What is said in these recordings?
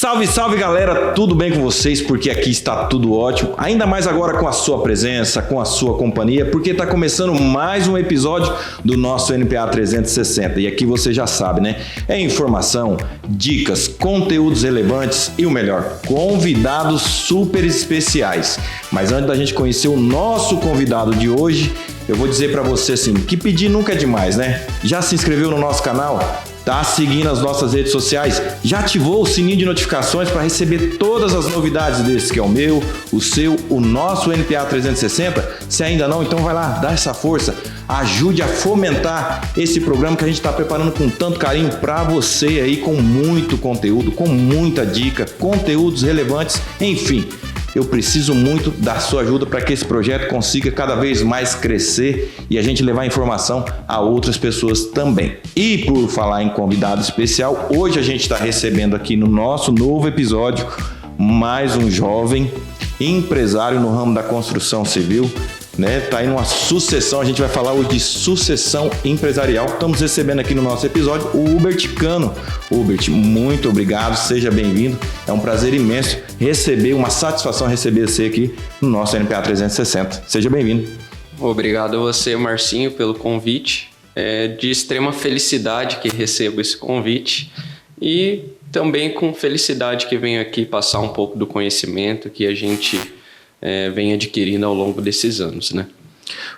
Salve, salve galera, tudo bem com vocês? Porque aqui está tudo ótimo, ainda mais agora com a sua presença, com a sua companhia, porque está começando mais um episódio do nosso NPA 360 e aqui você já sabe, né? É informação, dicas, conteúdos relevantes e o melhor, convidados super especiais. Mas antes da gente conhecer o nosso convidado de hoje, eu vou dizer para você assim, que pedir nunca é demais, né? Já se inscreveu no nosso canal? Tá seguindo as nossas redes sociais? Já ativou o sininho de notificações para receber todas as novidades desse que é o meu, o seu, o nosso NPA 360? Se ainda não, então vai lá, dá essa força, ajude a fomentar esse programa que a gente está preparando com tanto carinho para você aí, com muito conteúdo, com muita dica, conteúdos relevantes, enfim. Eu preciso muito da sua ajuda para que esse projeto consiga cada vez mais crescer e a gente levar informação a outras pessoas também. E por falar em convidado especial, hoje a gente está recebendo aqui no nosso novo episódio mais um jovem empresário no ramo da construção civil, né? Tá aí numa sucessão, a gente vai falar hoje de sucessão empresarial. Estamos recebendo aqui no nosso episódio o Hubert Cano. Hubert, muito obrigado, seja bem-vindo. É um prazer imenso receber, uma satisfação receber você aqui no nosso NPA 360. Seja bem-vindo. Obrigado a você, Marcinho, pelo convite. É de extrema felicidade que recebo esse convite e também com felicidade que venho aqui passar um pouco do conhecimento que a gente vem adquirindo ao longo desses anos, né?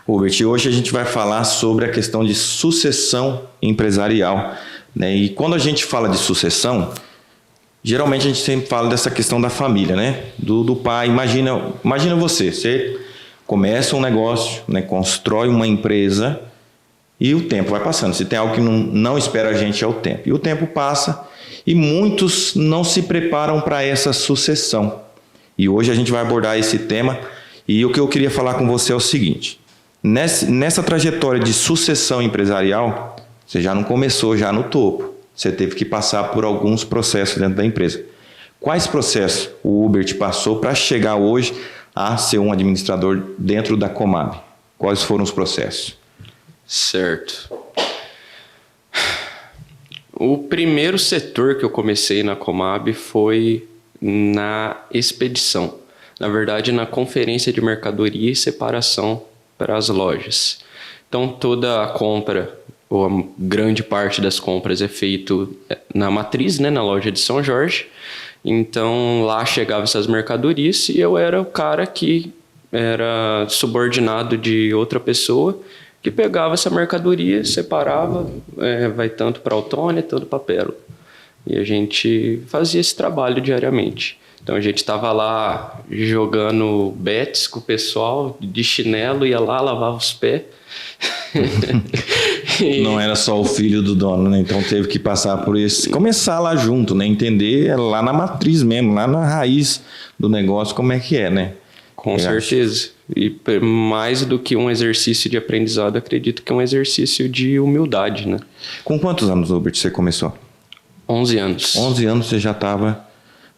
Hubert, hoje a gente vai falar sobre a questão de sucessão empresarial, né? E quando a gente fala de sucessão, geralmente a gente sempre fala dessa questão da família, né? Do pai. Imagina você começa um negócio, né? Constrói uma empresa e o tempo vai passando. Se tem algo que não espera a gente é o tempo. E o tempo passa e muitos não se preparam para essa sucessão. E hoje a gente vai abordar esse tema e o que eu queria falar com você é o seguinte. Nessa trajetória de sucessão empresarial, você já não começou já no topo. Você teve que passar por alguns processos dentro da empresa. Quais processos o Hubert passou para chegar hoje a ser um administrador dentro da Comab? Quais foram os processos? Certo. O primeiro setor que eu comecei na Comab foi na expedição. Na verdade, na conferência de mercadoria e separação para as lojas. Então, toda a compra, ou a grande parte das compras é feito na matriz, né, na loja de São Jorge. Então, lá chegavam essas mercadorias e eu era o cara que era subordinado de outra pessoa que pegava essa mercadoria, separava, vai tanto para Autônia, tanto para Pérola. E a gente fazia esse trabalho diariamente. Então a gente estava lá jogando bets com o pessoal, de chinelo, ia lá, lavava os pés. Não era só o filho do dono, né? Então teve que passar por isso, começar lá junto, né? Entender lá na matriz mesmo, lá na raiz do negócio, como é que é, né? Com certeza. E mais do que um exercício de aprendizado, acredito que é um exercício de humildade, né? Com quantos anos, Hubert, você começou? 11 anos. 11 anos você já estava,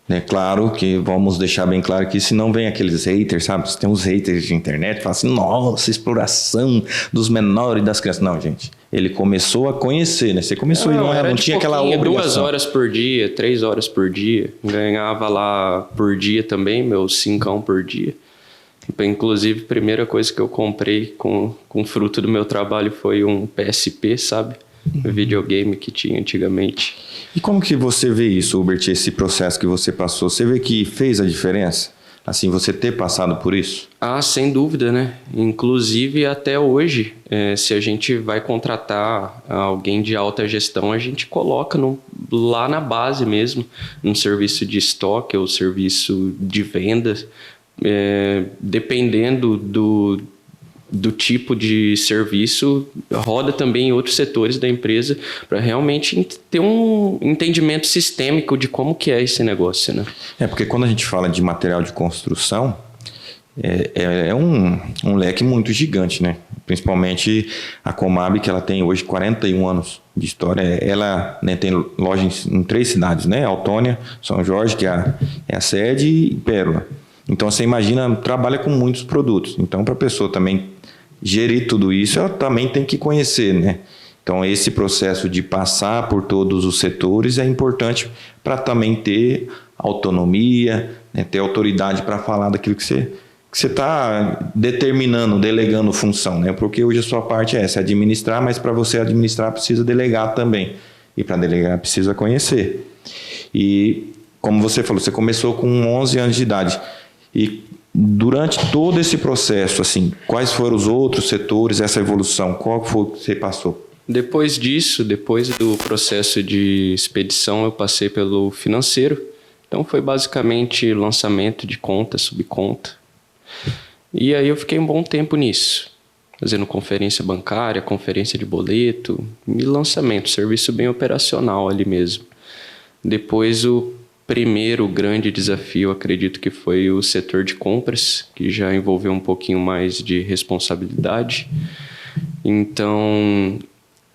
né? Claro que vamos deixar bem claro que se não vem aqueles haters, sabe? Tem uns haters de internet que falam assim, nossa, exploração dos menores e das crianças. Não, gente, ele começou a conhecer, né? Você começou e não tinha aquela obrigação. 2 horas por dia, 3 horas por dia. Ganhava lá por dia também, meus 5 por dia. Inclusive, a primeira coisa que eu comprei com fruto do meu trabalho foi um PSP, sabe? Videogame que tinha antigamente. E como que você vê isso, Hubert, esse processo que você passou? Você vê que fez a diferença? Assim, você ter passado por isso? Ah, sem dúvida, né? Inclusive, até hoje, se a gente vai contratar alguém de alta gestão, a gente coloca lá na base mesmo, num serviço de estoque ou serviço de vendas, dependendo do tipo de serviço, roda também em outros setores da empresa para realmente ter um entendimento sistêmico de como que é esse negócio, né? Porque quando a gente fala de material de construção, é um leque muito gigante, né? Principalmente a Comab, que ela tem hoje 41 anos de história. Ela, né, tem loja em 3 cidades, né? Autônia, São Jorge, que é a sede, e Pérola. Então, você imagina, trabalha com muitos produtos. Então, para a pessoa também gerir tudo isso, ela também tem que conhecer, né? Então, esse processo de passar por todos os setores é importante para também ter autonomia, né? Ter autoridade para falar daquilo que você está determinando, delegando função, né? Porque hoje a sua parte é essa, administrar, mas para você administrar precisa delegar também. E para delegar precisa conhecer. E como você falou, você começou com 11 anos de idade. E durante todo esse processo, assim, quais foram os outros setores, essa evolução? Qual foi que você passou? Depois disso, depois do processo de expedição, eu passei pelo financeiro. Então foi basicamente lançamento de conta, subconta. E aí eu fiquei um bom tempo nisso, fazendo conferência bancária, conferência de boleto e lançamento, serviço bem operacional ali mesmo. Depois o primeiro grande desafio, acredito que foi o setor de compras, que já envolveu um pouquinho mais de responsabilidade. Então,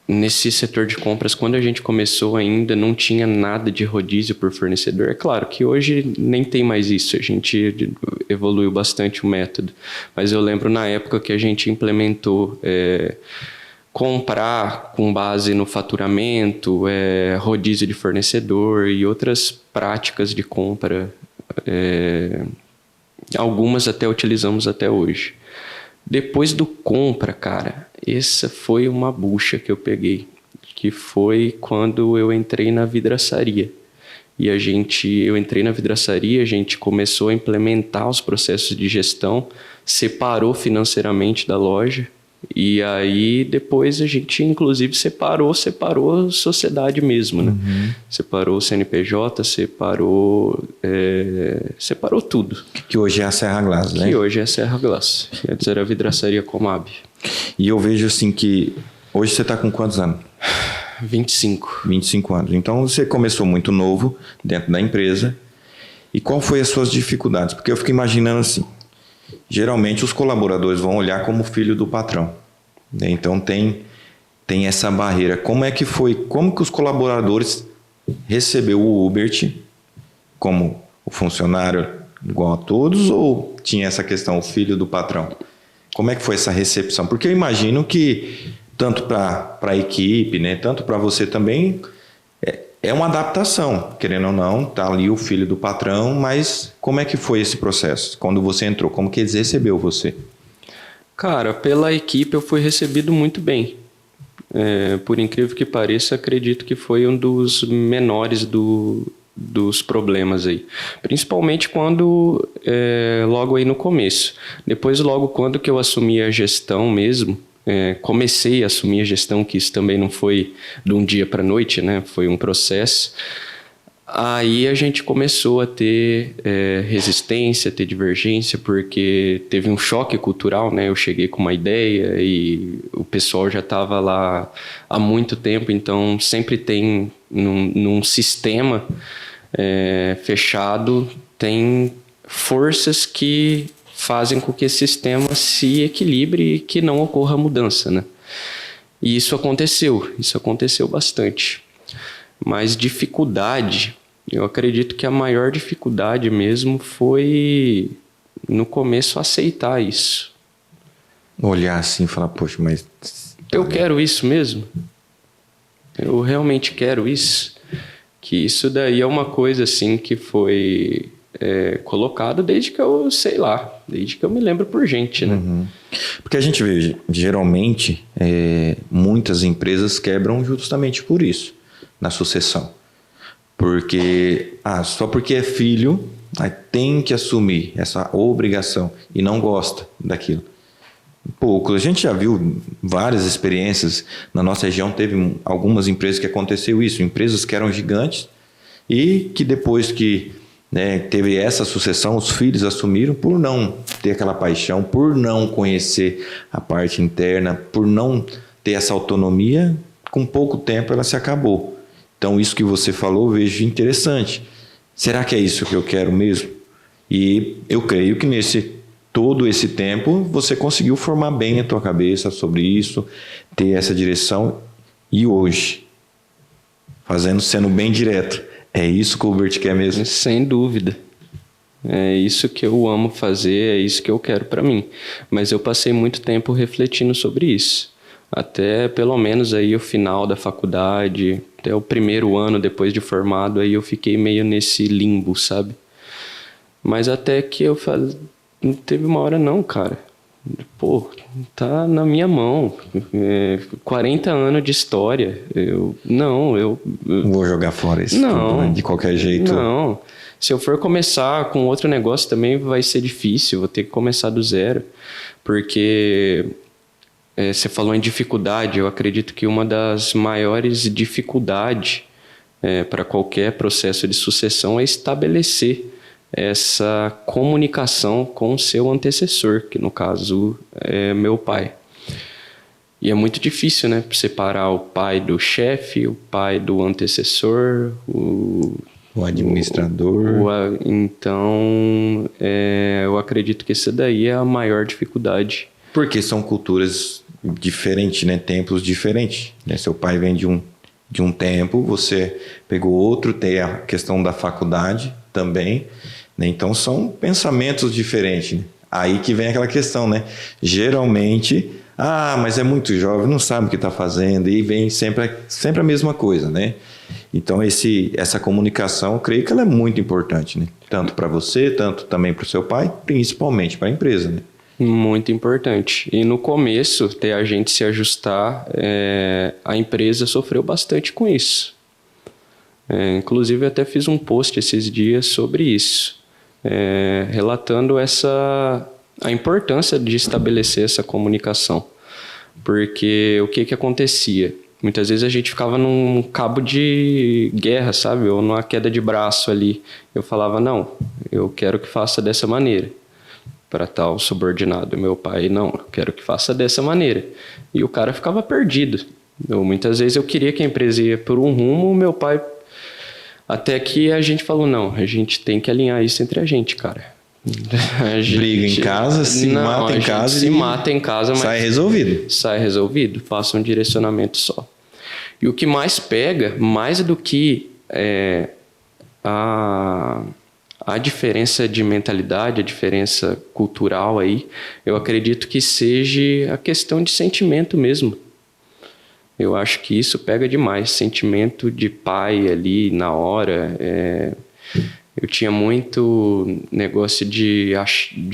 nesse setor de compras, quando a gente começou ainda, não tinha nada de rodízio por fornecedor. É claro que hoje nem tem mais isso, a gente evoluiu bastante o método. Mas eu lembro na época que a gente implementou comprar com base no faturamento, rodízio de fornecedor e outras práticas de compra. Algumas até utilizamos até hoje. Depois do compra, cara, essa foi uma bucha que eu peguei, que foi quando eu entrei na vidraçaria. E eu entrei na vidraçaria, a gente começou a implementar os processos de gestão, separou financeiramente da loja, e aí depois a gente inclusive separou a sociedade mesmo, né? Uhum. Separou o CNPJ, separou tudo. Que hoje é a Serra Glass, né? Que hoje é a Serra Glass. Antes era a vidraçaria Comab. E eu vejo assim que hoje você está com quantos anos? 25. 25 anos. Então você começou muito novo dentro da empresa. E qual foi as suas dificuldades? Porque eu fico imaginando assim, geralmente os colaboradores vão olhar como filho do patrão, né? Então tem essa barreira. Como é que foi? Como que os colaboradores recebeu o Hubert como o funcionário igual a todos, ou tinha essa questão, o filho do patrão? Como é que foi essa recepção? Porque eu imagino que tanto para a equipe, né, tanto para você também, é uma adaptação, querendo ou não, tá ali o filho do patrão, mas como é que foi esse processo? Quando você entrou, como que eles recebeu você? Cara, pela equipe eu fui recebido muito bem. Por incrível que pareça, acredito que foi um dos menores dos problemas aí. Principalmente quando, logo aí no começo. Depois, logo quando que eu assumi a gestão mesmo, comecei a assumir a gestão, que isso também não foi de um dia para a noite, né? Foi um processo. Aí a gente começou a ter resistência, ter divergência, porque teve um choque cultural, né? Eu cheguei com uma ideia e o pessoal já estava lá há muito tempo, então sempre tem num sistema fechado, tem forças que fazem com que esse sistema se equilibre e que não ocorra mudança, né? E isso aconteceu bastante. Mas dificuldade, eu acredito que a maior dificuldade mesmo foi no começo aceitar isso. Olhar assim e falar, poxa, mas... Eu quero isso mesmo? Eu realmente quero isso? Que isso daí é uma coisa assim que foi colocado desde que eu me lembro por gente, né? Uhum. Porque a gente vê, geralmente, muitas empresas quebram justamente por isso, na sucessão. Porque, só porque é filho, tem que assumir essa obrigação e não gosta daquilo. Poucos. A gente já viu várias experiências. Na nossa região teve algumas empresas que aconteceu isso. Empresas que eram gigantes e que depois que teve essa sucessão, os filhos assumiram por não ter aquela paixão, por não conhecer a parte interna, por não ter essa autonomia. Com pouco tempo ela se acabou. Então isso que você falou eu vejo interessante. Será que é isso que eu quero mesmo? E eu creio que todo esse tempo você conseguiu formar bem a tua cabeça sobre isso, ter essa direção. E hoje, sendo bem direto, é isso que o Hubert quer mesmo? Sem dúvida. É isso que eu amo fazer, é isso que eu quero para mim. Mas eu passei muito tempo refletindo sobre isso. Até pelo menos aí o final da faculdade, até o primeiro ano depois de formado, aí eu fiquei meio nesse limbo, sabe? Mas até que eu falei, não teve uma hora não, cara. Pô, tá na minha mão. 40 anos de história. Não vou jogar fora isso tudo, né? De qualquer jeito. Não. Se eu for começar com outro negócio também vai ser difícil. Vou ter que começar do zero. Porque você falou em dificuldade. Eu acredito que uma das maiores dificuldades para qualquer processo de sucessão é estabelecer essa comunicação com o seu antecessor, que no caso é meu pai. E é muito difícil, né? Separar o pai do chefe, o pai do antecessor, o administrador. Então, eu acredito que essa daí é a maior dificuldade. Porque são culturas diferentes, né? Tempos diferentes. Né? Seu pai vem de um tempo, você pegou outro, tem a questão da faculdade também, né? Então são pensamentos diferentes, né? Aí que vem aquela questão, né? Geralmente, mas é muito jovem, não sabe o que está fazendo, e vem sempre a mesma coisa, né? Então essa comunicação, eu creio que ela é muito importante, né? Tanto para você, tanto também para o seu pai, principalmente para a empresa, né? Muito importante. E no começo, até a gente se ajustar, a empresa sofreu bastante com isso. Inclusive, eu até fiz um post esses dias sobre isso, relatando a importância de estabelecer essa comunicação. Porque o que acontecia? Muitas vezes a gente ficava num cabo de guerra, sabe? Ou numa queda de braço ali. Eu falava, não, eu quero que faça dessa maneira. Para tal subordinado. Meu pai, não, eu quero que faça dessa maneira. E o cara ficava perdido. Muitas vezes eu queria que a empresa ia por um rumo, meu pai... Até que a gente falou, não, a gente tem que alinhar isso entre a gente, cara. Briga em casa, mata em casa. Se mata em casa, mas sai resolvido. Sai resolvido, faça um direcionamento só. E o que mais pega, mais do que a diferença de mentalidade, a diferença cultural aí, eu acredito que seja a questão de sentimento mesmo. Eu acho que isso pega demais, sentimento de pai ali na hora. Eu tinha muito negócio de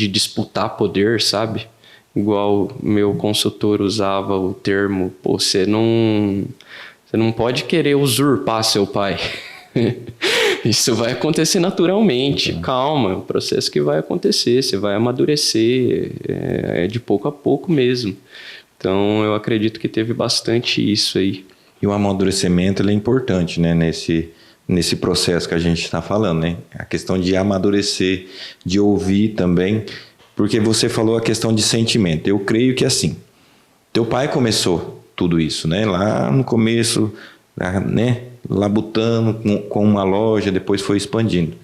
disputar poder, sabe? Igual meu consultor usava o termo, pô, você não pode querer usurpar seu pai. Isso vai acontecer naturalmente. Calma, é um processo que vai acontecer, você vai amadurecer, de pouco a pouco mesmo. Então, eu acredito que teve bastante isso aí. E o amadurecimento ele é importante, né? Nesse processo que a gente está falando, né? A questão de amadurecer, de ouvir também, porque você falou a questão de sentimento. Eu creio que assim, teu pai começou tudo isso, né? Lá no começo, né? Labutando com uma loja, depois foi expandindo.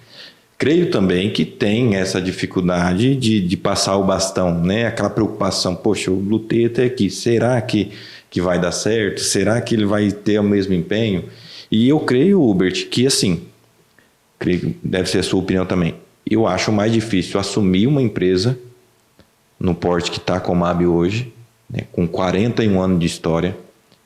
Creio também que tem essa dificuldade de passar o bastão, né? Aquela preocupação, poxa, eu lutei até aqui, será que vai dar certo? Será que ele vai ter o mesmo empenho? E eu creio, Hubert, que assim, creio que deve ser a sua opinião também, eu acho mais difícil assumir uma empresa no porte que está a Comab hoje, né? Com 41 anos de história,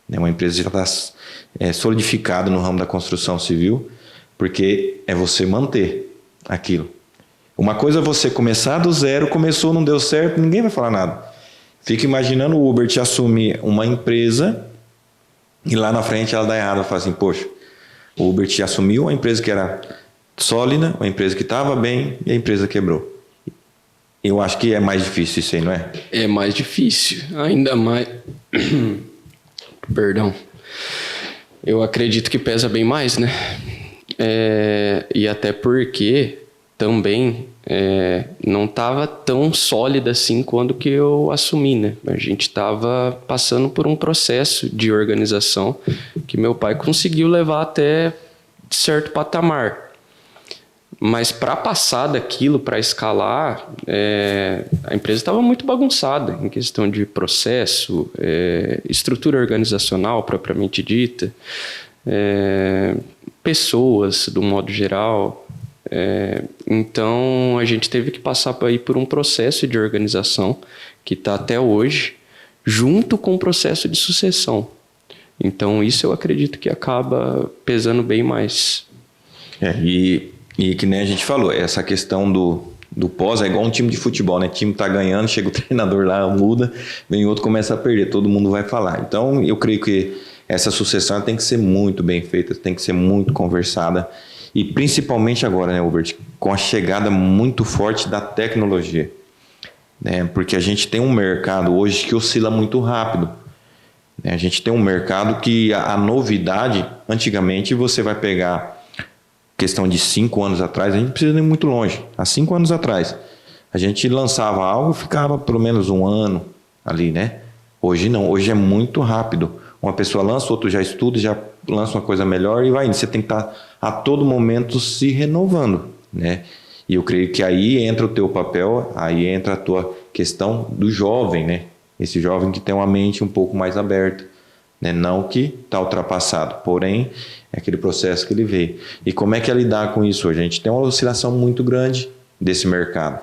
né? Uma empresa que já está solidificada no ramo da construção civil, porque é você manter aquilo. Uma coisa é você começar do zero, começou, não deu certo, ninguém vai falar nada. Fica imaginando o Hubert assumir uma empresa e lá na frente ela dá errado, fala assim, poxa, o Hubert assumiu uma empresa que era sólida, uma empresa que estava bem e a empresa quebrou. Eu acho que é mais difícil isso aí, não é? É mais difícil, ainda mais... Perdão. Eu acredito que pesa bem mais, né? E até porque também não estava tão sólida assim quando que eu assumi, né? A gente estava passando por um processo de organização que meu pai conseguiu levar até certo patamar. Mas para passar daquilo, para escalar, a empresa estava muito bagunçada em questão de processo, estrutura organizacional propriamente dita, pessoas, do modo geral. Então, a gente teve que passar aí por um processo de organização que está até hoje, junto com o processo de sucessão. Então isso eu acredito que acaba pesando bem mais. E que nem a gente falou, essa questão do pós é igual um time de futebol, né? O time tá ganhando, chega o treinador lá, muda, vem outro, começa a perder, todo mundo vai falar. Então eu creio que essa sucessão tem que ser muito bem feita, tem que ser muito conversada. E principalmente agora, né, Hubert, com a chegada muito forte da tecnologia. Né? Porque a gente tem um mercado hoje que oscila muito rápido. Né? A gente tem um mercado que a novidade, antigamente você vai pegar questão de 5 anos atrás, a gente não precisa ir muito longe. Há 5 anos atrás, a gente lançava algo, ficava pelo menos 1 ano ali, né? Hoje não, hoje é muito rápido. Uma pessoa lança, outro já estuda, já lança uma coisa melhor e vai indo. Você tem que estar a todo momento se renovando, né? E eu creio que aí entra o teu papel, aí entra a tua questão do jovem, né? Esse jovem que tem uma mente um pouco mais aberta, né? Não que está ultrapassado, porém é aquele processo que ele vê. E como é que é lidar com isso hoje? A gente tem uma oscilação muito grande desse mercado.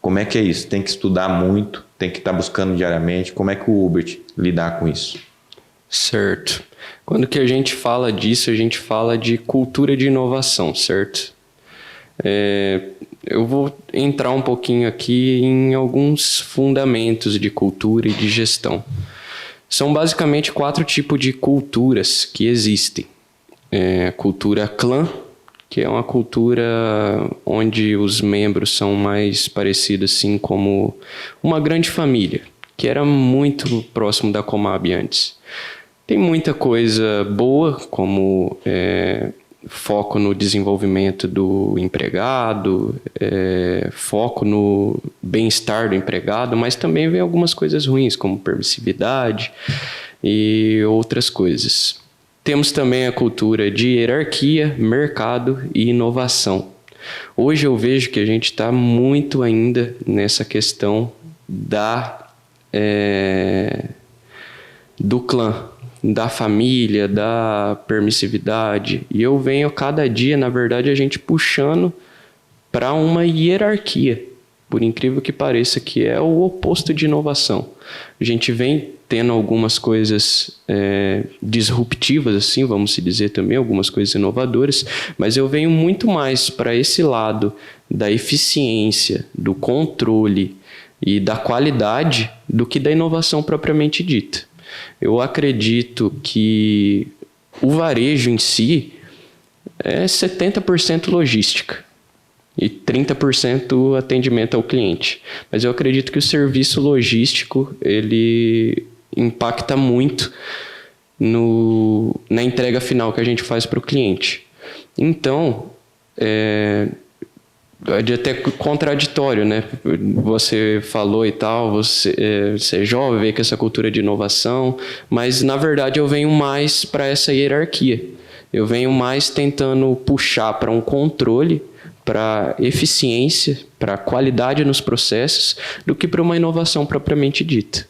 Como é que é isso? Tem que estudar muito, tem que estar buscando diariamente. Como é que o Hubert lidar com isso? Certo. Quando que a gente fala disso, a gente fala de cultura de inovação, certo? Eu vou entrar um pouquinho aqui em alguns fundamentos de cultura e de gestão. São basicamente 4 tipos de culturas que existem. Cultura clã, que é uma cultura onde os membros são mais parecidos assim como uma grande família, que era muito próximo da Comab antes. Tem muita coisa boa, como foco no desenvolvimento do empregado, foco no bem-estar do empregado, mas também vem algumas coisas ruins, como permissividade e outras coisas. Temos também a cultura de hierarquia, mercado e inovação. Hoje eu vejo que a gente está muito ainda nessa questão do clã, da família, da permissividade. E eu venho cada dia, na verdade, a gente puxando para uma hierarquia, por incrível que pareça, que é o oposto de inovação. A gente vem tendo algumas coisas disruptivas, assim, vamos se dizer também, algumas coisas inovadoras, mas eu venho muito mais para esse lado da eficiência, do controle e da qualidade do que da inovação propriamente dita. Eu acredito que o varejo em si é 70% logística e 30% atendimento ao cliente. Mas eu acredito que o serviço logístico ele impacta muito na entrega final que a gente faz para o cliente. Então, é até contraditório, né? Você falou e tal, você é jovem, vê com essa cultura de inovação, mas na verdade eu venho mais para essa hierarquia. Eu venho mais tentando puxar para um controle, para eficiência, para qualidade nos processos, do que para uma inovação propriamente dita.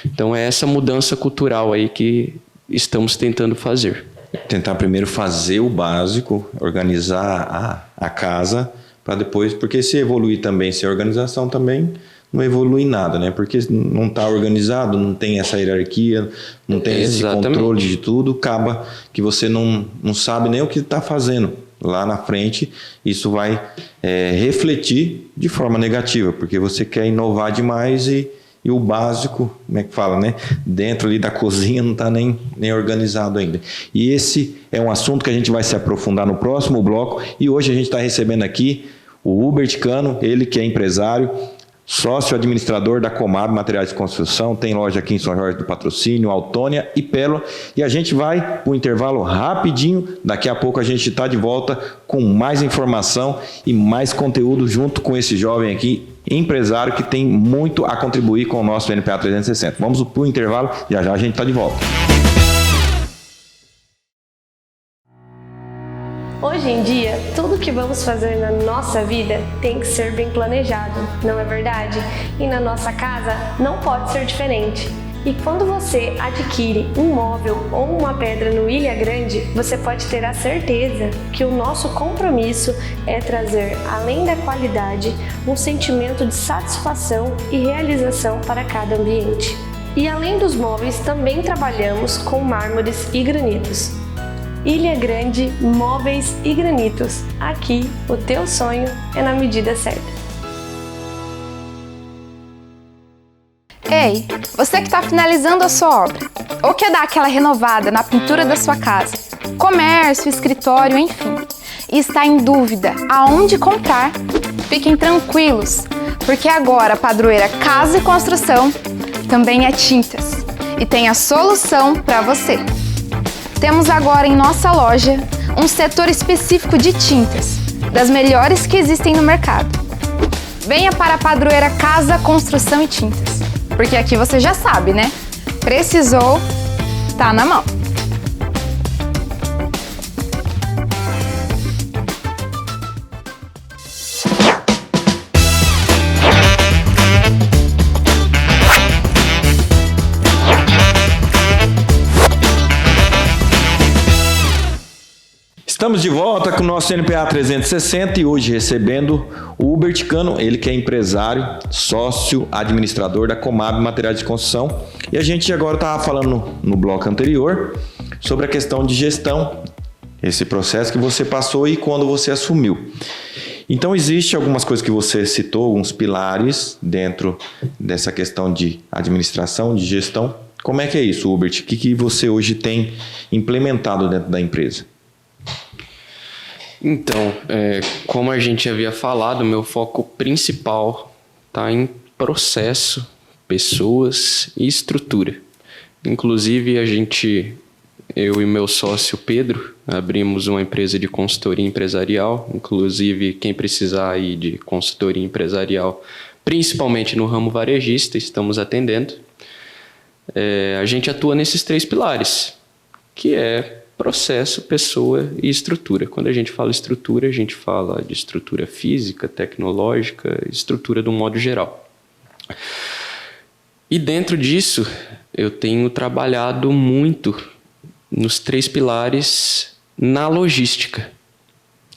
Então é essa mudança cultural aí que estamos tentando fazer. Tentar primeiro fazer o básico, organizar a casa, para depois, porque se evoluir também, se a organização também não evolui nada, né? Porque não está organizado, não tem essa hierarquia, não tem esse controle de tudo, acaba que você não sabe nem o que está fazendo. Lá na frente, isso vai refletir de forma negativa, porque você quer inovar demais e o básico, como é que fala, né? Dentro ali da cozinha não está nem organizado ainda. E esse é um assunto que a gente vai se aprofundar no próximo bloco, e hoje a gente está recebendo aqui o Hubert Cano, ele que é empresário, sócio administrador da Comab Materiais de Construção, tem loja aqui em São Jorge do Patrocínio, Autônia e Pérola, e a gente vai para o intervalo rapidinho, daqui a pouco a gente está de volta com mais informação e mais conteúdo junto com esse jovem aqui, empresário que tem muito a contribuir com o nosso NPA 360. Vamos para o intervalo, já a gente está de volta. Hoje em dia, tudo que vamos fazer na nossa vida tem que ser bem planejado, não é verdade? E na nossa casa não pode ser diferente. E quando você adquire um móvel ou uma pedra no Ilha Grande, você pode ter a certeza que o nosso compromisso é trazer, além da qualidade, um sentimento de satisfação e realização para cada ambiente. E além dos móveis, também trabalhamos com mármores e granitos. Ilha Grande Móveis e Granitos. Aqui, o teu sonho é na medida certa. Ei, você que está finalizando a sua obra, ou quer dar aquela renovada na pintura da sua casa, comércio, escritório, enfim, e está em dúvida aonde comprar, fiquem tranquilos, porque agora a Padroeira Casa e Construção também é tintas e tem a solução para você. Temos agora em nossa loja um setor específico de tintas, das melhores que existem no mercado. Venha para a Padroeira Casa, Construção e Tintas, porque aqui você já sabe, né? Precisou, tá na mão. Estamos de volta com o nosso NPA 360 e hoje recebendo o Hubert Cano, ele que é empresário, sócio, administrador da Comab Materiais de Construção. E a gente agora estava falando no bloco anterior sobre a questão de gestão, esse processo que você passou e quando você assumiu. Então, existe algumas coisas que você citou, alguns pilares dentro dessa questão de administração, de gestão. Como é que é isso, Hubert? O que você hoje tem implementado dentro da empresa? Então, como a gente havia falado, meu foco principal está em processo, pessoas e estrutura. Inclusive, eu e meu sócio Pedro, abrimos uma empresa de consultoria empresarial. Inclusive, quem precisar aí de consultoria empresarial, principalmente no ramo varejista, estamos atendendo. A gente atua nesses 3 pilares, que é processo, pessoa e estrutura. Quando a gente fala estrutura, a gente fala de estrutura física, tecnológica, estrutura de um modo geral. E dentro disso, eu tenho trabalhado muito nos 3 pilares na logística.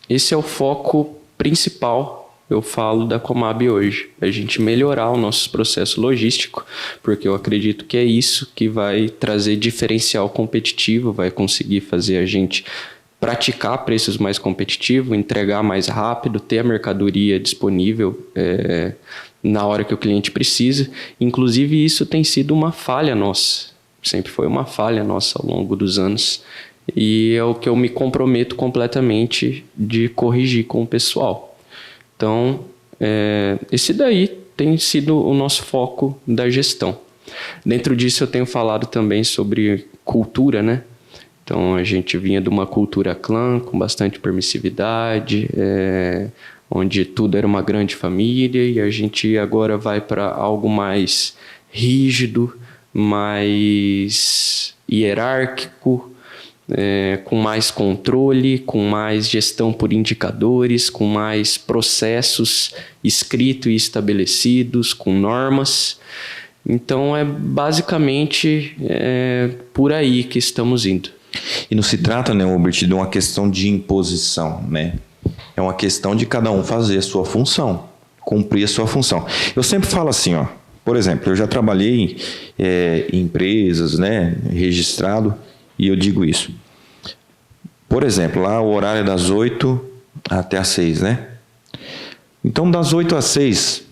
Esse é o foco principal, eu falo, da Comab hoje. A gente melhorar o nosso processo logístico, porque eu acredito que é isso que vai trazer diferencial competitivo, vai conseguir fazer a gente praticar preços mais competitivos, entregar mais rápido, ter a mercadoria disponível na hora que o cliente precisa. Inclusive, isso tem sido uma falha nossa. Sempre foi uma falha nossa ao longo dos anos. E é o que eu me comprometo completamente de corrigir com o pessoal. Então, esse daí tem sido o nosso foco da gestão. Dentro disso, eu tenho falado também sobre cultura, né? Então, a gente vinha de uma cultura clã, com bastante permissividade, onde tudo era uma grande família, e a gente agora vai para algo mais rígido, mais hierárquico, com mais controle, com mais gestão por indicadores, com mais processos escritos e estabelecidos, com normas. Então, é basicamente por aí que estamos indo. E não se trata, né, Hubert, de uma questão de imposição, né? É uma questão de cada um fazer a sua função, cumprir a sua função. Eu sempre falo assim, ó, por exemplo, eu já trabalhei em empresas, né, registrado, e eu digo isso. Por exemplo, lá o horário é das 8 até as 6, né? Então, das 8 às 6,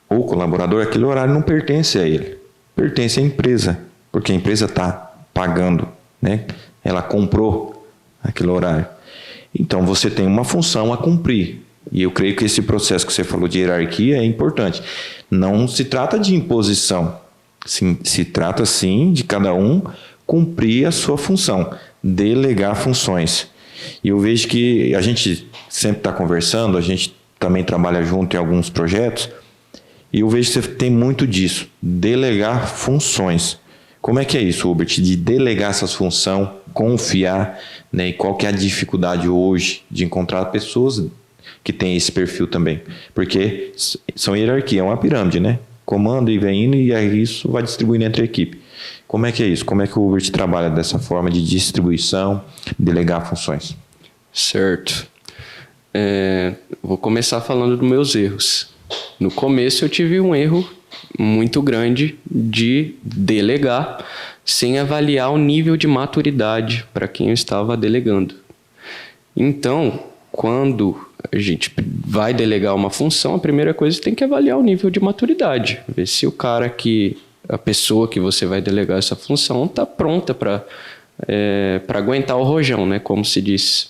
o colaborador, aquele horário não pertence a ele, pertence à empresa, porque a empresa está pagando, né? Ela comprou aquele horário. Então, você tem uma função a cumprir. E eu creio que esse processo que você falou de hierarquia é importante. Não se trata de imposição, se trata, sim, de cada um cumprir a sua função, delegar funções. E eu vejo que a gente sempre está conversando, a gente também trabalha junto em alguns projetos, e eu vejo que você tem muito disso, delegar funções. Como é que é isso, Hubert, de delegar essas funções, confiar, né? E qual que é a dificuldade hoje de encontrar pessoas que têm esse perfil também? Porque são hierarquia, é uma pirâmide, né? Comando e vem indo, e aí isso vai distribuindo entre a equipe. Como é que é isso? Como é que o Hubert trabalha dessa forma de distribuição, delegar funções? Certo. Vou começar falando dos meus erros. No começo eu tive um erro muito grande de delegar sem avaliar o nível de maturidade para quem eu estava delegando. Então, quando a gente vai delegar uma função, a primeira coisa tem que avaliar o nível de maturidade. Ver se a pessoa que você vai delegar essa função está pronta para aguentar o rojão, né? Como se diz.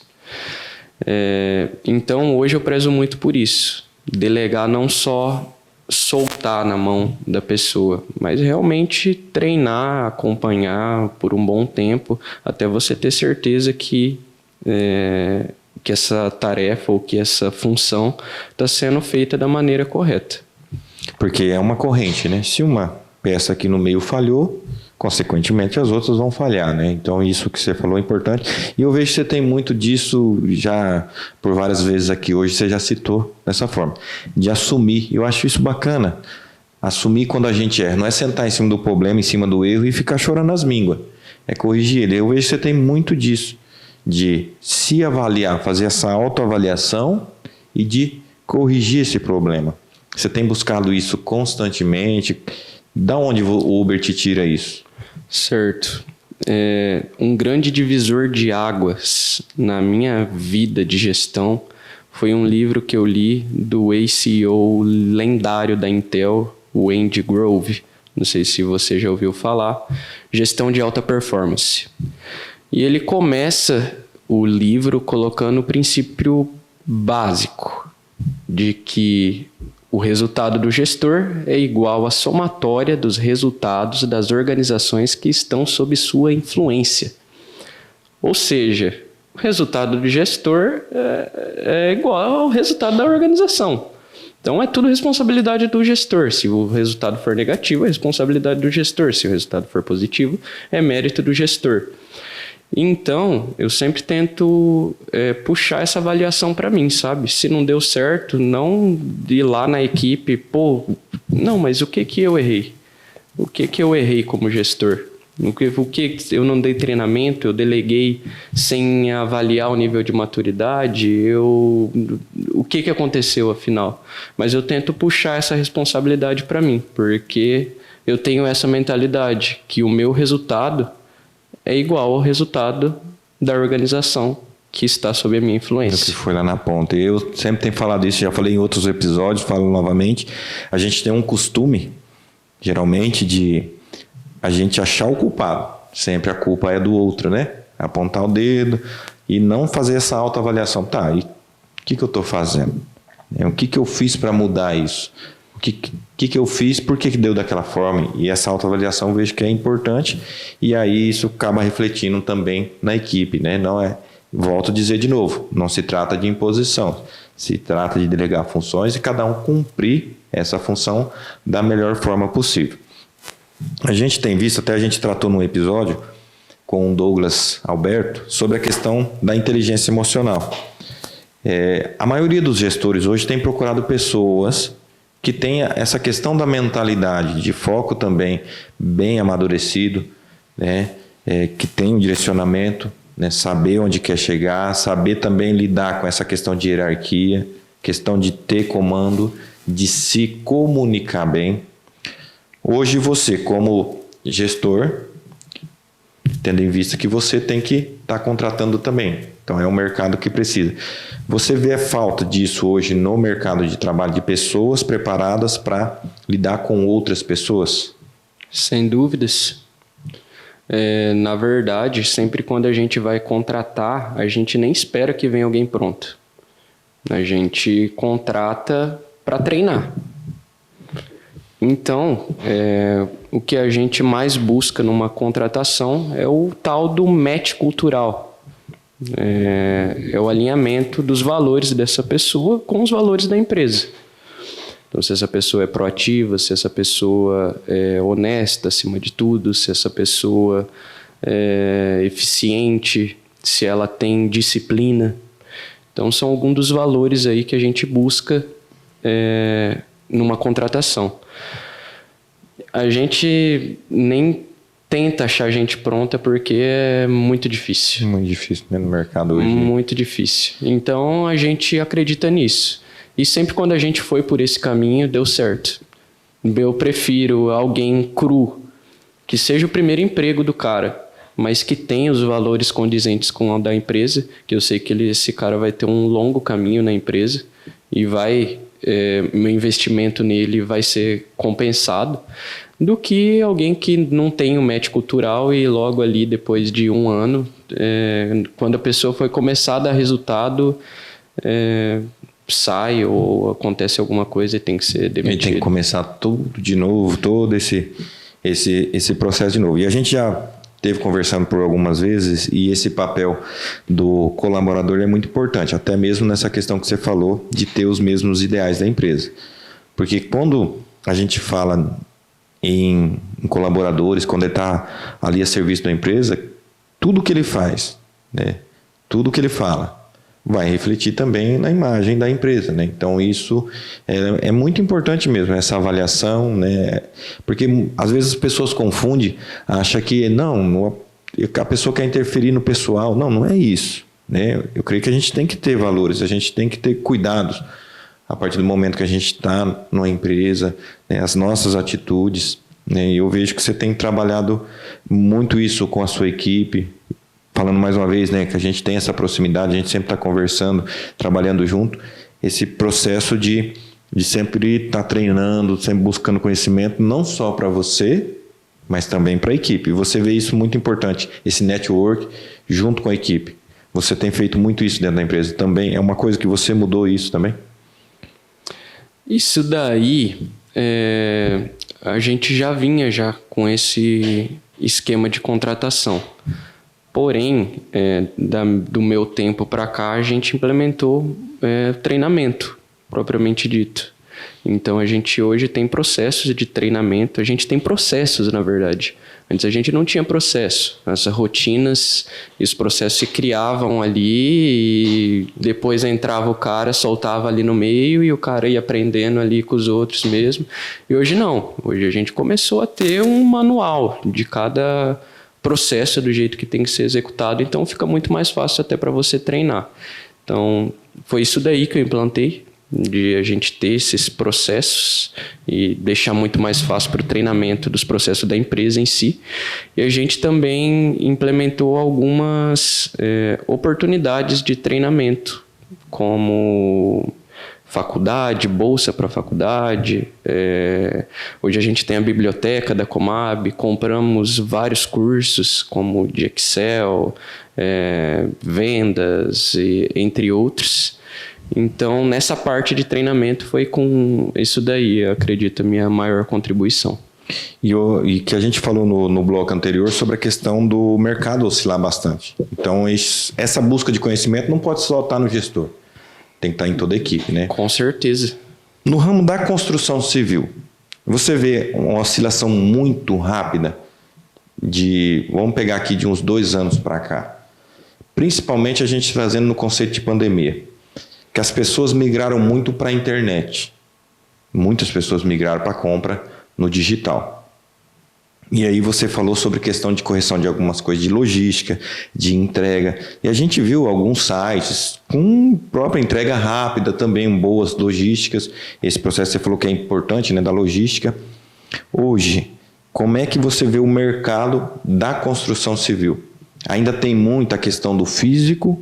Então, hoje eu prezo muito por isso. Delegar não só soltar na mão da pessoa, mas realmente treinar, acompanhar por um bom tempo, até você ter certeza que essa tarefa ou que essa função está sendo feita da maneira correta. Porque é uma corrente, né? Se uma peça aqui no meio falhou, consequentemente as outras vão falhar, né? Então isso que você falou é importante. E eu vejo que você tem muito disso já por várias vezes aqui hoje, você já citou dessa forma, de assumir. Eu acho isso bacana. Assumir quando a gente erra. Não é sentar em cima do problema, em cima do erro e ficar chorando as mínguas. É corrigir ele. Eu vejo que você tem muito disso. De se avaliar, fazer essa autoavaliação e de corrigir esse problema. Você tem buscado isso constantemente. Da onde o Uber te tira isso? Certo. Um grande divisor de águas na minha vida de gestão foi um livro que eu li do ex-CEO lendário da Intel, o Andy Grove. Não sei se você já ouviu falar. Gestão de alta performance. E ele começa o livro colocando o princípio básico de que o resultado do gestor é igual à somatória dos resultados das organizações que estão sob sua influência. Ou seja, o resultado do gestor é igual ao resultado da organização. Então, é tudo responsabilidade do gestor. Se o resultado for negativo, é responsabilidade do gestor. Se o resultado for positivo, é mérito do gestor. Então, eu sempre tento puxar essa avaliação para mim, sabe? Se não deu certo, não ir lá na equipe, não, mas o que eu errei? O que eu errei como gestor? O que eu não dei treinamento, eu deleguei sem avaliar o nível de maturidade, o que aconteceu afinal? Mas eu tento puxar essa responsabilidade para mim, porque eu tenho essa mentalidade, que o meu resultado é igual ao resultado da organização que está sob a minha influência. Que foi lá na ponta. Eu sempre tenho falado isso, já falei em outros episódios, falo novamente. A gente tem um costume, geralmente, de a gente achar o culpado. Sempre a culpa é do outro, né? Apontar o dedo e não fazer essa autoavaliação. Tá, e o que eu estou fazendo? O que eu fiz para mudar isso? O que eu fiz, por que deu daquela forma? E essa autoavaliação eu vejo que é importante, e aí isso acaba refletindo também na equipe, né? Volto a dizer de novo, não se trata de imposição, se trata de delegar funções e cada um cumprir essa função da melhor forma possível. A gente tem visto, até a gente tratou num episódio com o Douglas Alberto sobre a questão da inteligência emocional. A maioria dos gestores hoje tem procurado pessoas que tenha essa questão da mentalidade, de foco também bem amadurecido, né? Que tem um direcionamento, né? Saber onde quer chegar, saber também lidar com essa questão de hierarquia, questão de ter comando, de se comunicar bem. Hoje você, como gestor, tendo em vista que você tem que estar contratando também. Então, é um mercado que precisa. Você vê a falta disso hoje no mercado de trabalho, de pessoas preparadas para lidar com outras pessoas? Sem dúvidas. Na verdade, sempre quando a gente vai contratar, a gente nem espera que venha alguém pronto. A gente contrata para treinar. Então, o que a gente mais busca numa contratação é o tal do match cultural. É o alinhamento dos valores dessa pessoa com os valores da empresa. Então, se essa pessoa é proativa, se essa pessoa é honesta acima de tudo, se essa pessoa é eficiente, se ela tem disciplina. Então, são alguns dos valores aí que a gente busca numa contratação. A gente nem tenta achar gente pronta porque é muito difícil. Muito difícil, né, no mercado hoje. Muito difícil. Então, a gente acredita nisso. E sempre quando a gente foi por esse caminho, deu certo. Eu prefiro alguém cru, que seja o primeiro emprego do cara, mas que tenha os valores condizentes com o da empresa, que eu sei que esse cara vai ter um longo caminho na empresa e meu investimento nele vai ser compensado, do que alguém que não tem um match cultural e logo ali, depois de 1 ano, quando a pessoa foi começar a dar resultado, sai ou acontece alguma coisa e tem que ser demitido. E tem que começar tudo de novo, todo esse processo de novo. E a gente já esteve conversando por algumas vezes, e esse papel do colaborador é muito importante, até mesmo nessa questão que você falou de ter os mesmos ideais da empresa. Porque quando a gente fala em colaboradores, quando ele está ali a serviço da empresa, tudo que ele faz, né, tudo que ele fala, vai refletir também na imagem da empresa, né? Então isso é muito importante mesmo, essa avaliação, né? Porque às vezes as pessoas confundem, acham que a pessoa quer interferir no pessoal. Não é isso, né? Eu creio que a gente tem que ter valores, a gente tem que ter cuidados a partir do momento que a gente está numa empresa, né? As nossas atitudes, né? E eu vejo que você tem trabalhado muito isso com a sua equipe. Falando mais uma vez, né, que a gente tem essa proximidade, a gente sempre está conversando, trabalhando junto, esse processo de sempre estar treinando, sempre buscando conhecimento, não só para você, mas também para a equipe. E você vê isso muito importante, esse network junto com a equipe. Você tem feito muito isso dentro da empresa também. É uma coisa que você mudou isso também? Isso daí, a gente já vinha com esse esquema de contratação. Porém, do meu tempo para cá, a gente implementou treinamento, propriamente dito. Então, a gente hoje tem processos de treinamento, a gente tem processos, na verdade. Antes a gente não tinha processo. As rotinas e os processos se criavam ali e depois entrava o cara, soltava ali no meio e o cara ia aprendendo ali com os outros mesmo. E hoje não. Hoje a gente começou a ter um manual de cada processo do jeito que tem que ser executado, então fica muito mais fácil até para você treinar. Então, foi isso daí que eu implantei, de a gente ter esses processos e deixar muito mais fácil para o treinamento dos processos da empresa em si. E a gente também implementou algumas oportunidades de treinamento, como faculdade, bolsa para faculdade. Hoje a gente tem a biblioteca da Comab, compramos vários cursos, como de Excel, vendas, entre outros. Então, nessa parte de treinamento foi com isso daí, eu acredito, a minha maior contribuição. E que a gente falou no bloco anterior sobre a questão do mercado oscilar bastante. Então, essa busca de conhecimento não pode só estar no gestor. Tem que estar em toda a equipe, né? Com certeza. No ramo da construção civil, você vê uma oscilação muito rápida vamos pegar aqui de uns 2 anos para cá. Principalmente a gente trazendo no conceito de pandemia, que as pessoas migraram muito para a internet. Muitas pessoas migraram para a compra no digital. E aí você falou sobre questão de correção de algumas coisas de logística, de entrega. E a gente viu alguns sites com própria entrega rápida também, boas logísticas. Esse processo você falou que é importante, né, da logística. Hoje, como é que você vê o mercado da construção civil? Ainda tem muita questão do físico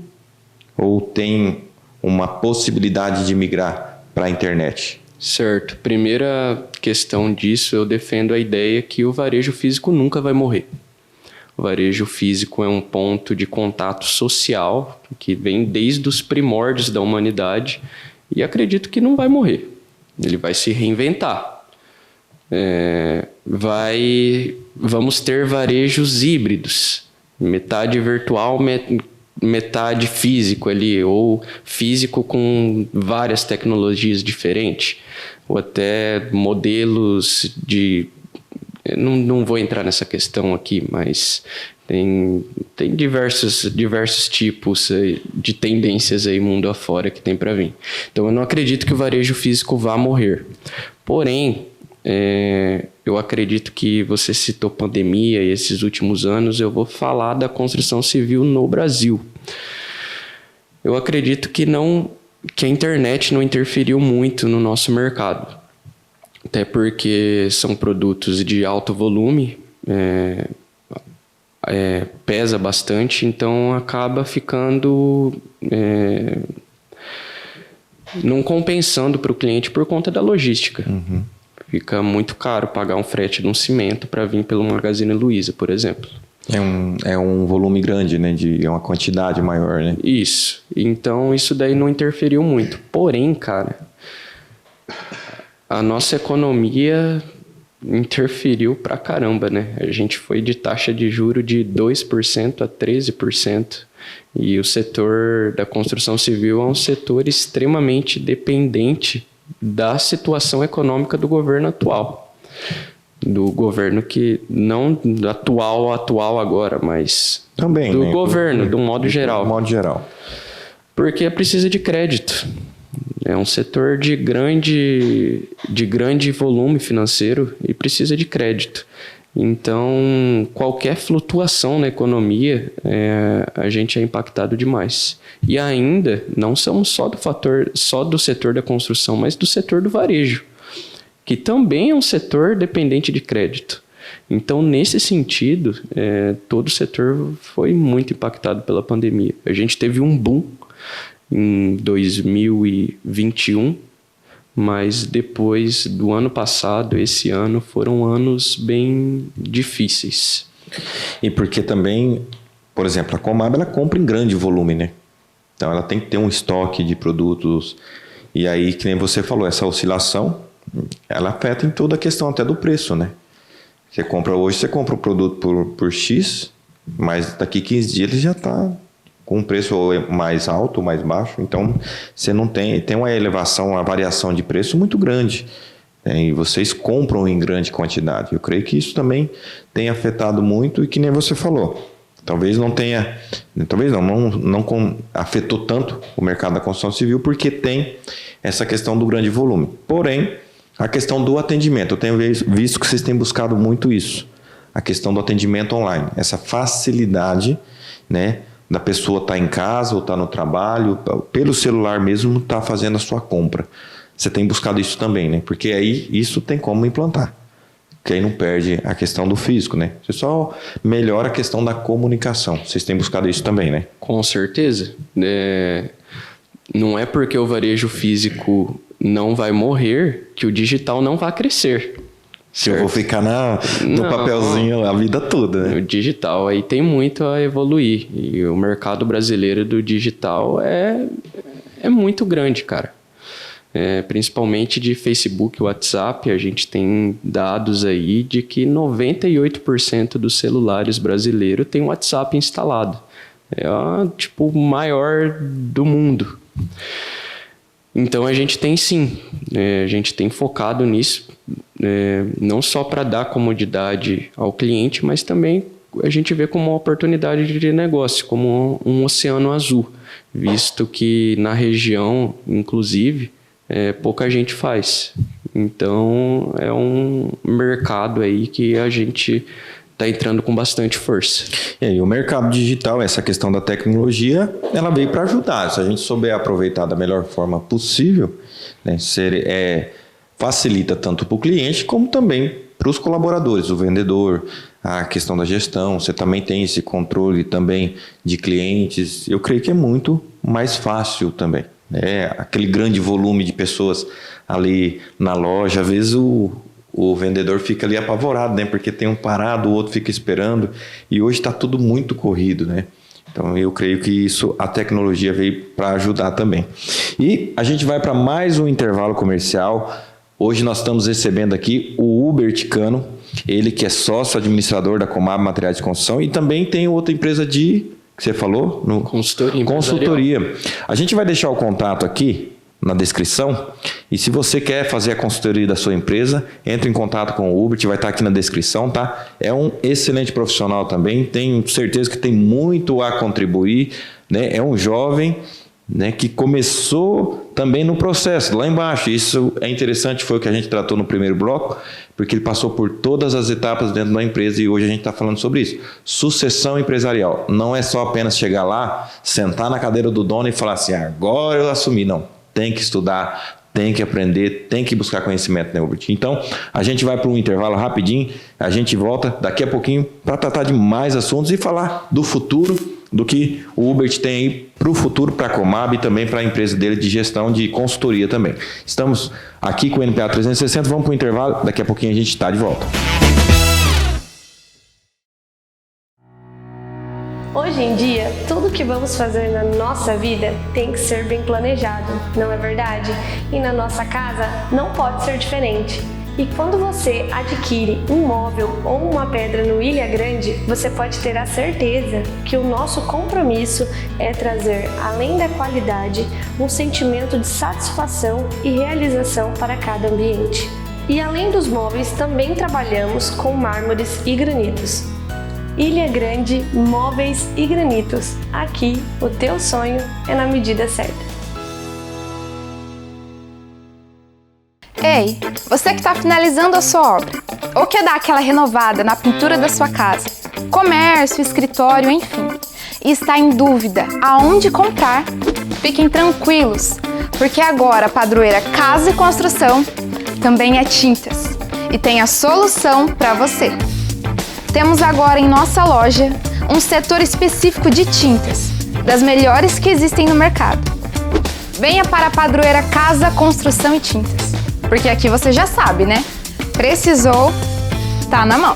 ou tem uma possibilidade de migrar para a internet? Certo. Primeira questão disso, eu defendo a ideia que o varejo físico nunca vai morrer. O varejo físico é um ponto de contato social que vem desde os primórdios da humanidade e acredito que não vai morrer. Ele vai se reinventar. Vamos ter varejos híbridos, metade virtual, metade físico ali, ou físico com várias tecnologias diferentes, ou até modelos de... Não vou entrar nessa questão aqui, mas tem diversos tipos de tendências aí mundo afora que tem para vir. Então eu não acredito que o varejo físico vá morrer. Porém, eu acredito que você citou pandemia e esses últimos anos, eu vou falar da construção civil no Brasil. Eu acredito que a internet não interferiu muito no nosso mercado. Até porque são produtos de alto volume, pesa bastante, então acaba ficando não compensando para o cliente por conta da logística. Uhum. Fica muito caro pagar um frete de um cimento para vir pelo Magazine Luiza, por exemplo. É um volume grande, né? É uma quantidade maior, né? Isso. Então, isso daí não interferiu muito. Porém, cara, a nossa economia interferiu pra caramba, né? A gente foi de taxa de juro de 2% a 13%. E o setor da construção civil é um setor extremamente dependente da situação econômica do governo atual. Do governo que, não atual agora, mas também, do né? governo, do modo geral. Do modo geral. Porque precisa de crédito. É um setor de grande volume financeiro e precisa de crédito. Então, qualquer flutuação na economia, a gente é impactado demais. E ainda, não somos só do setor da construção, mas do setor do varejo, que também é um setor dependente de crédito. Então, nesse sentido, todo o setor foi muito impactado pela pandemia. A gente teve um boom em 2021, mas depois do ano passado, esse ano, foram anos bem difíceis. E porque também, por exemplo, a Comab, ela compra em grande volume, né? Então, ela tem que ter um estoque de produtos. E aí, que nem você falou, essa oscilação, ela afeta em toda a questão até do preço, né? Você compra o produto por X, mas daqui 15 dias ele já está com um preço mais alto ou mais baixo. Então, você não tem uma elevação, uma variação de preço muito grande. Né? E vocês compram em grande quantidade. Eu creio que isso também tem afetado muito e que nem você falou. Talvez não tenha... Talvez não afetou tanto o mercado da construção civil porque tem essa questão do grande volume. Porém, a questão do atendimento. Eu tenho visto que vocês têm buscado muito isso. A questão do atendimento online. Essa facilidade, né? Da pessoa estar em casa ou estar no trabalho, pelo celular mesmo, estar fazendo a sua compra. Você tem buscado isso também, né? Porque aí isso tem como implantar. Porque aí não perde a questão do físico, né? Você só melhora a questão da comunicação. Vocês têm buscado isso também, né? Com certeza. Não é porque o varejo físico não vai morrer que o digital não vai crescer. Se eu vou ficar no papelzinho a vida toda, né? O digital aí tem muito a evoluir. E o mercado brasileiro do digital é muito grande, cara. Principalmente de Facebook e WhatsApp, a gente tem dados aí de que 98% dos celulares brasileiros tem WhatsApp instalado. É o maior do mundo. Então a gente tem sim, a gente tem focado nisso, não só para dar comodidade ao cliente, mas também a gente vê como uma oportunidade de negócio, como um oceano azul, visto que na região, inclusive, pouca gente faz. Então é um mercado aí que a gente está entrando com bastante força. E aí, o mercado digital, essa questão da tecnologia, ela veio para ajudar. Se a gente souber aproveitar da melhor forma possível, né, facilita tanto para o cliente como também para os colaboradores, o vendedor, a questão da gestão. Você também tem esse controle também de clientes. Eu creio que é muito mais fácil também. Aquele grande volume de pessoas ali na loja, às vezes o vendedor fica ali apavorado, né? Porque tem um parado, o outro fica esperando. E hoje está tudo muito corrido, né? Então, eu creio que a tecnologia veio para ajudar também. E a gente vai para mais um intervalo comercial. Hoje nós estamos recebendo aqui o Hubert Cano, ele que é sócio administrador da Comab Materiais de Construção e também tem outra empresa que você falou? Consultoria. A gente vai deixar o contato aqui na descrição. E se você quer fazer a consultoria da sua empresa, entre em contato com o Hubert, vai estar aqui na descrição, tá? É um excelente profissional também, tenho certeza que tem muito a contribuir, né? É um jovem, né, que começou também no processo, lá embaixo. Isso é interessante, foi o que a gente tratou no primeiro bloco, porque ele passou por todas as etapas dentro da empresa e hoje a gente está falando sobre isso. Sucessão empresarial. Não é só apenas chegar lá, sentar na cadeira do dono e falar assim, agora eu assumi. Não. Tem que estudar, tem que aprender, tem que buscar conhecimento, né, Hubert? Então, a gente vai para um intervalo rapidinho, a gente volta daqui a pouquinho para tratar de mais assuntos e falar do futuro, do que o Hubert tem aí para o futuro, para a Comab e também para a empresa dele de gestão de consultoria também. Estamos aqui com o NPA 360, vamos para o intervalo, daqui a pouquinho a gente está de volta. Hoje em dia, tudo que vamos fazer na nossa vida tem que ser bem planejado, não é verdade? E na nossa casa não pode ser diferente. E quando você adquire um móvel ou uma pedra no Ilha Grande, você pode ter a certeza que o nosso compromisso é trazer, além da qualidade, um sentimento de satisfação e realização para cada ambiente. E além dos móveis, também trabalhamos com mármores e granitos. Ilha Grande Móveis e Granitos. Aqui, o teu sonho é na medida certa. Ei, você que está finalizando a sua obra, ou quer dar aquela renovada na pintura da sua casa, comércio, escritório, enfim, e está em dúvida aonde comprar, fiquem tranquilos, porque agora a Padroeira Casa e Construção também é tintas e tem a solução para você. Temos agora em nossa loja um setor específico de tintas, das melhores que existem no mercado. Venha para a Padroeira Casa, Construção e Tintas, porque aqui você já sabe, né? Precisou, tá na mão.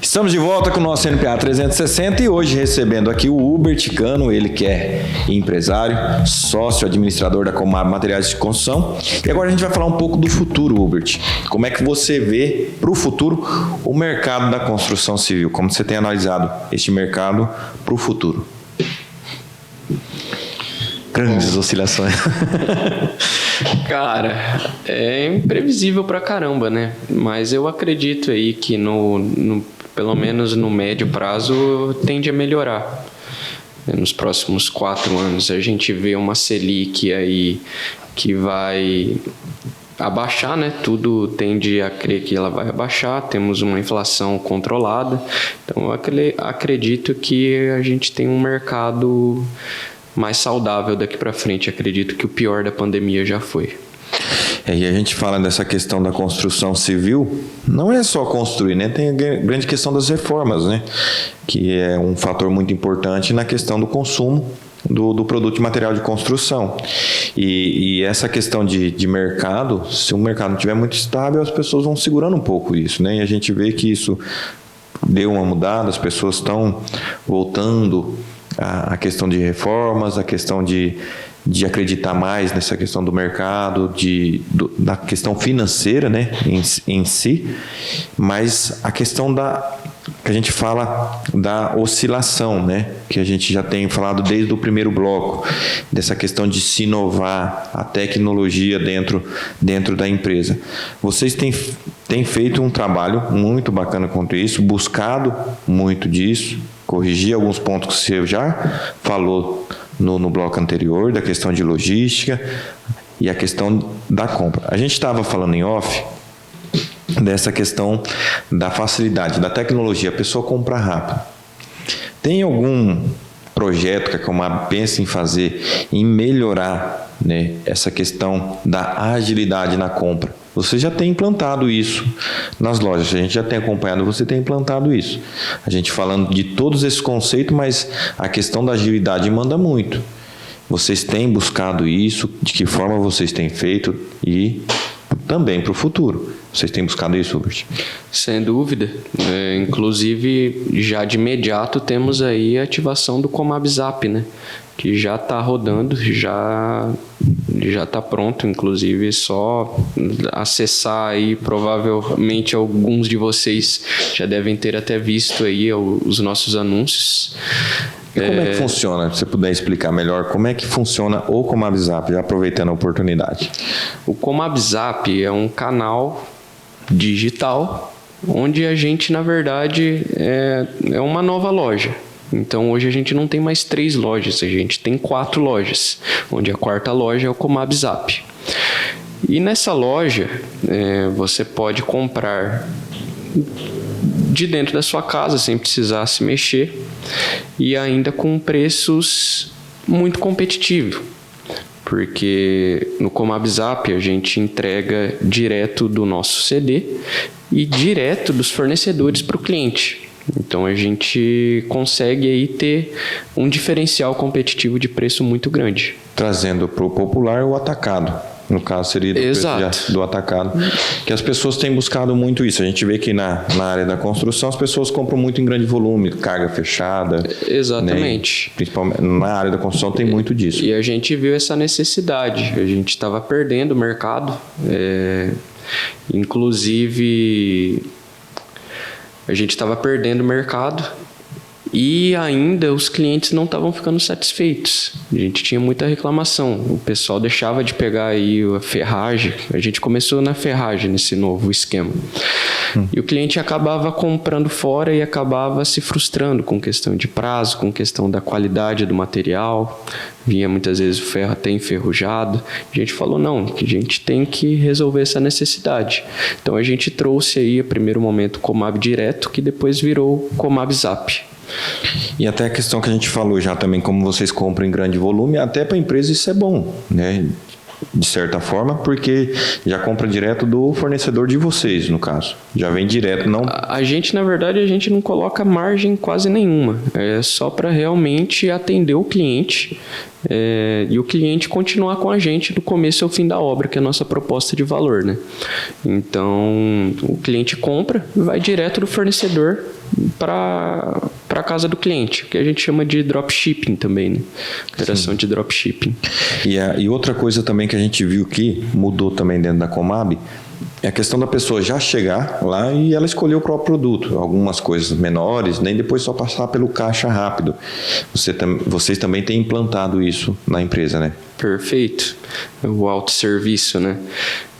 Estamos de volta com o nosso NPA 360 e hoje recebendo aqui o Hubert Cano, ele que é empresário, sócio administrador da Comab Materiais de Construção. E agora a gente vai falar um pouco do futuro, Hubert. Como é que você vê para o futuro o mercado da construção civil? Como você tem analisado este mercado para o futuro? Grandes oscilações. Cara, é imprevisível pra caramba, né? Mas eu acredito aí que pelo menos no médio prazo tende a melhorar. Nos próximos 4 anos a gente vê uma Selic aí que vai abaixar, né? Tudo tende a crer que ela vai abaixar. Temos uma inflação controlada. Então eu acredito que a gente tem um mercado mais saudável daqui para frente. Acredito que o pior da pandemia já foi. E a gente fala dessa questão da construção civil, não é só construir, né? Tem a grande questão das reformas, né? Que é um fator muito importante na questão do consumo do produto de material de construção. E essa questão de mercado, se o mercado não estiver muito estável, as pessoas vão segurando um pouco isso, né? E a gente vê que isso deu uma mudada, as pessoas estão voltando à questão de reformas, a questão de acreditar mais nessa questão do mercado, da questão financeira, né, em si, mas a questão que a gente fala da oscilação, né, que a gente já tem falado desde o primeiro bloco, dessa questão de se inovar, a tecnologia dentro da empresa. Vocês têm feito um trabalho muito bacana quanto isso, buscado muito disso, corrigir alguns pontos que você já falou no bloco anterior, da questão de logística e a questão da compra. A gente estava falando em off dessa questão da facilidade, da tecnologia, a pessoa compra rápido. Tem algum projeto que a Comab pensa em fazer, em melhorar, né, essa questão da agilidade na compra? Você já tem implantado isso nas lojas, a gente já tem acompanhado, você tem implantado isso. A gente falando de todos esses conceitos, mas a questão da agilidade manda muito. Vocês têm buscado isso, de que forma vocês têm feito e também para o futuro. Vocês têm buscado isso, Hubert? Sem dúvida. Inclusive, já de imediato temos aí a ativação do Comab Zap, né? Que já está rodando, já está pronto, inclusive só acessar aí, provavelmente alguns de vocês já devem ter até visto aí os nossos anúncios. E como é que funciona? Se você puder explicar melhor, como é que funciona o Comab Zap, já aproveitando a oportunidade? O Comab Zap é um canal digital onde a gente, na verdade, é uma nova loja. Então hoje a gente não tem mais 3 lojas, a gente tem 4 lojas, onde a 4ª loja é o Comab Zap. E nessa loja você pode comprar de dentro da sua casa sem precisar se mexer e ainda com preços muito competitivos. Porque no Comab Zap a gente entrega direto do nosso CD e direto dos fornecedores para o cliente. Então a gente consegue aí ter um diferencial competitivo de preço muito grande. Trazendo para o popular o atacado. No caso seria do atacado. Que as pessoas têm buscado muito isso. A gente vê que na área da construção as pessoas compram muito em grande volume, carga fechada. Exatamente. Né? Principalmente na área da construção tem muito disso. E a gente viu essa necessidade. A gente estava perdendo o mercado. Inclusive, a gente estava perdendo o mercado. E ainda os clientes não estavam ficando satisfeitos. A gente tinha muita reclamação. O pessoal deixava de pegar aí a ferragem. A gente começou na ferragem nesse novo esquema. E o cliente acabava comprando fora e acabava se frustrando com questão de prazo, com questão da qualidade do material. Vinha muitas vezes o ferro até enferrujado. A gente falou, não, a gente tem que resolver essa necessidade. Então a gente trouxe aí, a primeiro momento, o Comab Direto, que depois virou o Comab Zap. E até a questão que a gente falou já também, como vocês compram em grande volume, até para a empresa isso é bom, né? De certa forma, porque já compra direto do fornecedor de vocês, no caso. Já vem direto, não... A gente, na verdade, a gente não coloca margem quase nenhuma. É só para realmente atender o cliente e o cliente continuar com a gente do começo ao fim da obra, que é a nossa proposta de valor, né? Então, o cliente compra, vai direto do fornecedor para a casa do cliente, que a gente chama de dropshipping também, né? Operação de dropshipping. E outra coisa também que a gente viu que mudou também dentro da Comab é a questão da pessoa já chegar lá e ela escolher o próprio produto. Algumas coisas menores, nem depois só passar pelo caixa rápido. Vocês também têm implantado isso na empresa, né? Perfeito. O autosserviço, né?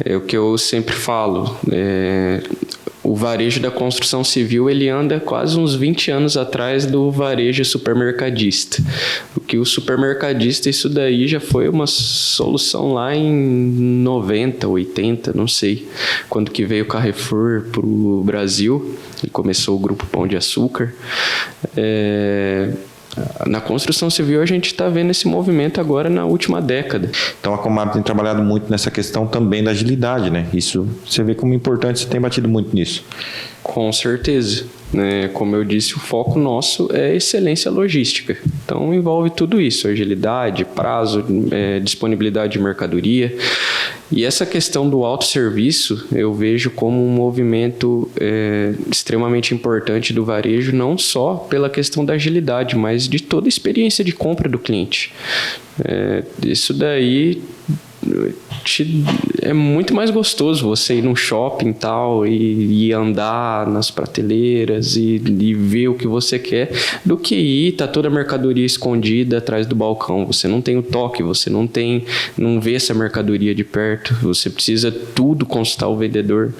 É o que eu sempre falo. O varejo da construção civil ele anda quase uns 20 anos atrás do varejo supermercadista. O que o supermercadista, isso daí já foi uma solução lá em 90, 80, não sei. Quando que veio o Carrefour para o Brasil, ele começou o Grupo Pão de Açúcar. Na construção civil a gente está vendo esse movimento agora na última década. Então a Comab tem trabalhado muito nessa questão também da agilidade, né? Isso você vê como importante, você tem batido muito nisso. Com certeza. Como eu disse, o foco nosso é excelência logística. Então envolve tudo isso, agilidade, prazo, disponibilidade de mercadoria. E essa questão do autosserviço eu vejo como um movimento extremamente importante do varejo, não só pela questão da agilidade, mas de toda a experiência de compra do cliente. Isso daí é muito mais gostoso você ir num shopping tal e andar nas prateleiras e ver o que você quer do que tá toda a mercadoria escondida atrás do balcão. Você não tem o toque, você não vê essa mercadoria de perto, você precisa tudo consultar o vendedor.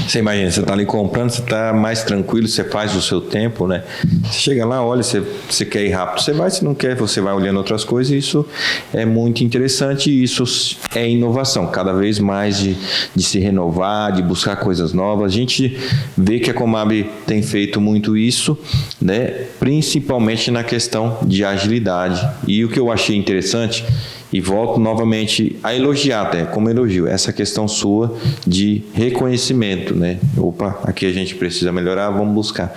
Você imagina, você está ali comprando, você está mais tranquilo, você faz o seu tempo, né? Você chega lá, olha, você quer ir rápido, você vai, se não quer, você vai olhando outras coisas, e isso é muito interessante e isso é inovação, cada vez mais de se renovar, de buscar coisas novas. A gente vê que a Comab tem feito muito isso, né? Principalmente na questão de agilidade. E o que eu achei interessante, e volto novamente a elogiar até, como elogio, essa questão sua de reconhecimento, né? Opa, aqui a gente precisa melhorar, vamos buscar.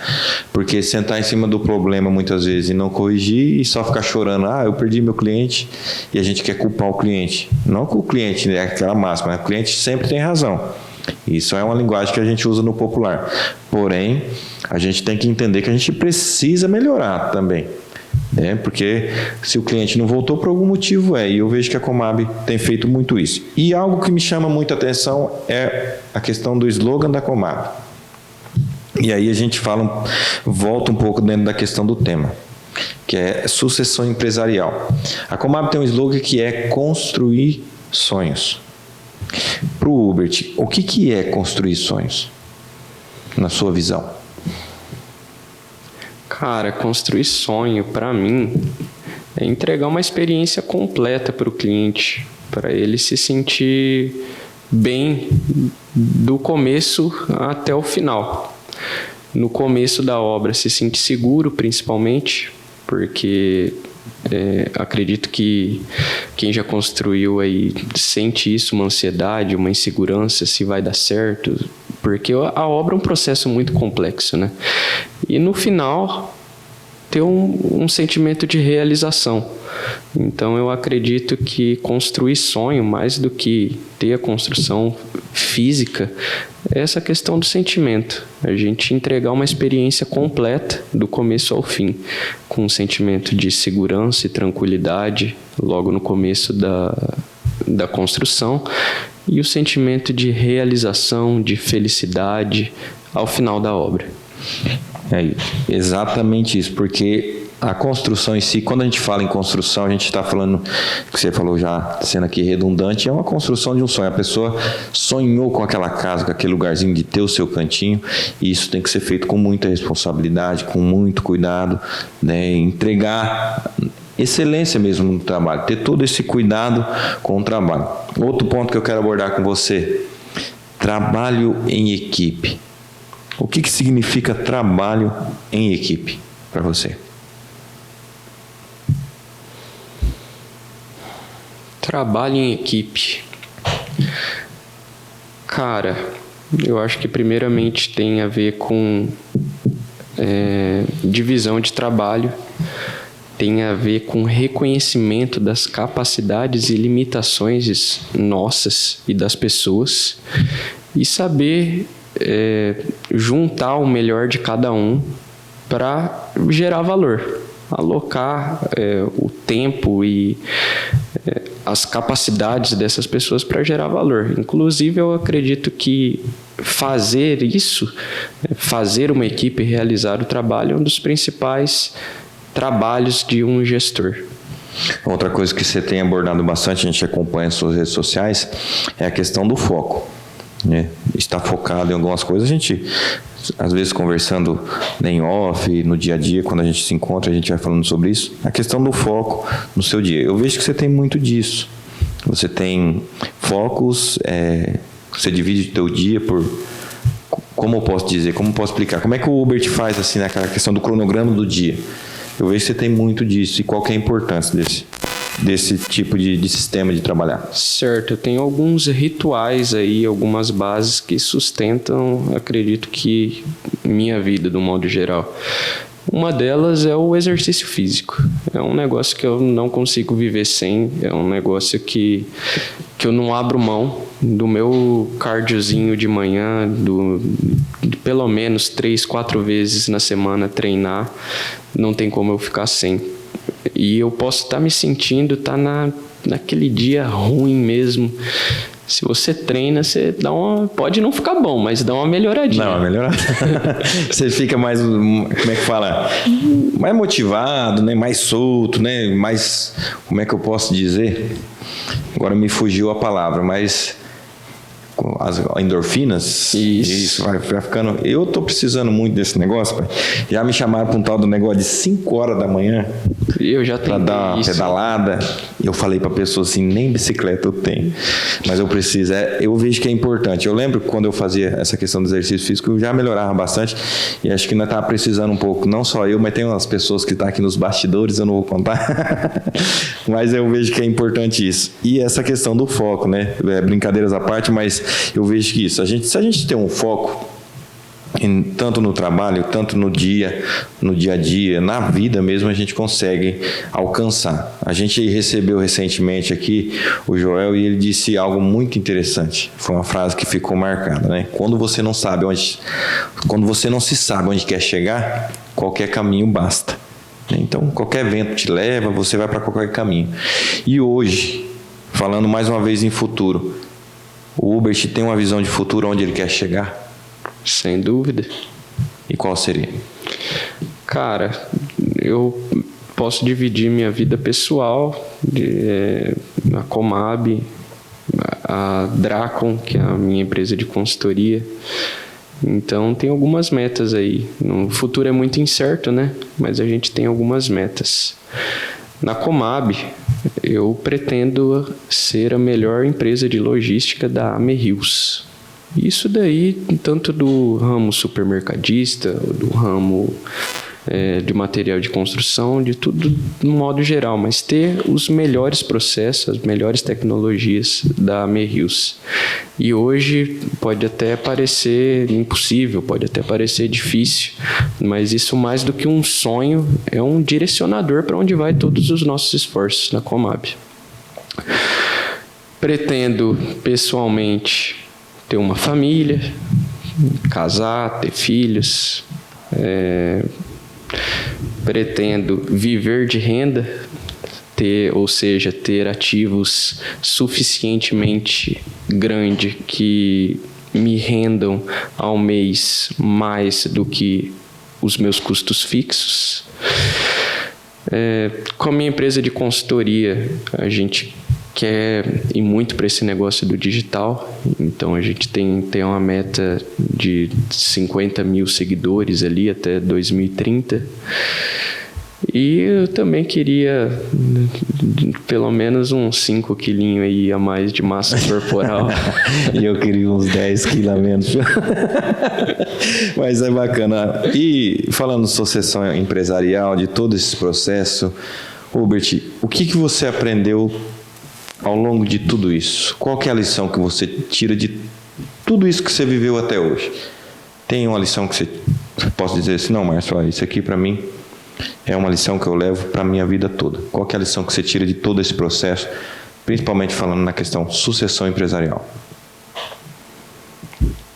Porque sentar em cima do problema muitas vezes e não corrigir e só ficar chorando, eu perdi meu cliente, e a gente quer culpar o cliente. Não que o cliente, né, aquela máxima, o cliente sempre tem razão. Isso é uma linguagem que a gente usa no popular. Porém, a gente tem que entender que a gente precisa melhorar também. Porque se o cliente não voltou por algum motivo e eu vejo que a Comab tem feito muito isso. E algo que me chama muita atenção é a questão do slogan da Comab. E aí a gente volta um pouco dentro da questão do tema, que é sucessão empresarial. A Comab tem um slogan que é construir sonhos. Para o Hubert, o que é construir sonhos, na sua visão? Cara, construir sonho, para mim, é entregar uma experiência completa para o cliente, para ele se sentir bem do começo até o final. No começo da obra, se sentir seguro, principalmente, porque acredito que quem já construiu aí sente isso, uma ansiedade, uma insegurança, se vai dar certo, porque a obra é um processo muito complexo, né? E no final, ter um sentimento de realização. Então eu acredito que construir sonho, mais do que ter a construção física, é essa questão do sentimento. A gente entregar uma experiência completa, do começo ao fim, com um sentimento de segurança e tranquilidade logo no começo da construção, e o sentimento de realização, de felicidade ao final da obra. É exatamente isso, porque a construção em si, quando a gente fala em construção, a gente está falando, que você falou já, sendo aqui redundante, é uma construção de um sonho. A pessoa sonhou com aquela casa, com aquele lugarzinho de ter o seu cantinho, e isso tem que ser feito com muita responsabilidade, com muito cuidado, né? Entregar excelência mesmo no trabalho, ter todo esse cuidado com o trabalho. Outro ponto que eu quero abordar com você, trabalho em equipe. O que significa trabalho em equipe para você? Trabalho em equipe. Cara, eu acho que primeiramente tem a ver com divisão de trabalho, tem a ver com reconhecimento das capacidades e limitações nossas e das pessoas, e saber juntar o melhor de cada um para gerar valor, alocar o tempo e as capacidades dessas pessoas para gerar valor. Inclusive, eu acredito que fazer isso, fazer uma equipe realizar o trabalho, é um dos principais trabalhos de um gestor. Outra coisa que você tem abordado bastante, a gente acompanha as suas redes sociais, é a questão do foco. Né? Estar focado em algumas coisas, a gente, às vezes, conversando em off, no dia a dia, quando a gente se encontra, a gente vai falando sobre isso, a questão do foco no seu dia. Eu vejo que você tem muito disso. Você tem focos, você divide o teu dia por... Como eu posso dizer? Como eu posso explicar? Como é que o Uber te faz, assim, naquela questão do cronograma do dia? Eu vejo que você tem muito disso. E qual que é a importância desse tipo de sistema de trabalhar? Certo, eu tenho alguns rituais aí, algumas bases que sustentam, acredito que, minha vida, do modo geral. Uma delas é o exercício físico. É um negócio que eu não consigo viver sem, é um negócio que eu não abro mão do meu cardiozinho de manhã, de pelo menos 3-4 vezes na semana treinar, não tem como eu ficar sem. E eu posso estar me sentindo, naquele dia ruim mesmo. Se você treina, você pode não ficar bom, mas dá uma melhoradinha. Dá uma melhorada. Você fica mais, como é que fala? Mais motivado, né? Mais solto, né? Mais, como é que eu posso dizer? Agora me fugiu a palavra, mas... as endorfinas, isso vai ficando. Eu tô precisando muito desse negócio, pai. Já me chamaram para um tal do negócio de 5 horas da manhã. Eu já tenho. Para dar uma pedalada. Eu falei para a pessoa assim: nem bicicleta eu tenho, mas eu preciso. Eu vejo que é importante. Eu lembro que quando eu fazia essa questão do exercício físico, eu já melhorava bastante. E acho que ainda estava precisando um pouco, não só eu, mas tem umas pessoas que estão aqui nos bastidores, eu não vou contar. Mas eu vejo que é importante isso. E essa questão do foco, né? Brincadeiras à parte, mas eu vejo que isso, se a gente tem um foco, tanto no trabalho, tanto no dia a dia, na vida mesmo, a gente consegue alcançar. A gente recebeu recentemente aqui o Joel e ele disse algo muito interessante. Foi uma frase que ficou marcada, né? Quando você não se sabe onde quer chegar, qualquer caminho basta. Então, qualquer vento te leva, você vai para qualquer caminho. E hoje, falando mais uma vez em futuro, o Uber tem uma visão de futuro onde ele quer chegar? Sem dúvida. E qual seria? Cara, eu posso dividir minha vida pessoal, a Comab, a Dracon, que é a minha empresa de consultoria, Então tem algumas metas aí. O futuro é muito incerto, né? Mas a gente tem algumas metas. Na Comab, eu pretendo ser a melhor empresa de logística da AME-Rios. Isso daí, tanto do ramo supermercadista, do ramo de material de construção, de tudo no modo geral, mas ter os melhores processos, as melhores tecnologias da AME-Rios. E hoje pode até parecer impossível, pode até parecer difícil, mas isso mais do que um sonho, é um direcionador para onde vai todos os nossos esforços na Comab. Pretendo, pessoalmente, ter uma família, casar, ter filhos, pretendo viver de renda, ou seja, ter ativos suficientemente grandes que me rendam ao mês mais do que os meus custos fixos. Com a minha empresa de consultoria, a gente quer ir muito para esse negócio do digital, então a gente tem uma meta de 50 mil seguidores ali até 2030. E eu também queria pelo menos uns 5 quilinhos aí a mais de massa corporal. E eu queria uns 10 quilos a menos. Mas é bacana. E falando de sucessão empresarial, de todo esse processo, Hubert, o que você aprendeu ao longo de tudo isso? Qual que é a lição que você tira de tudo isso que você viveu até hoje? Tem uma lição que você possa dizer assim, não, Márcio, isso aqui para mim é uma lição que eu levo para a minha vida toda. Qual que é a lição que você tira de todo esse processo, principalmente falando na questão sucessão empresarial?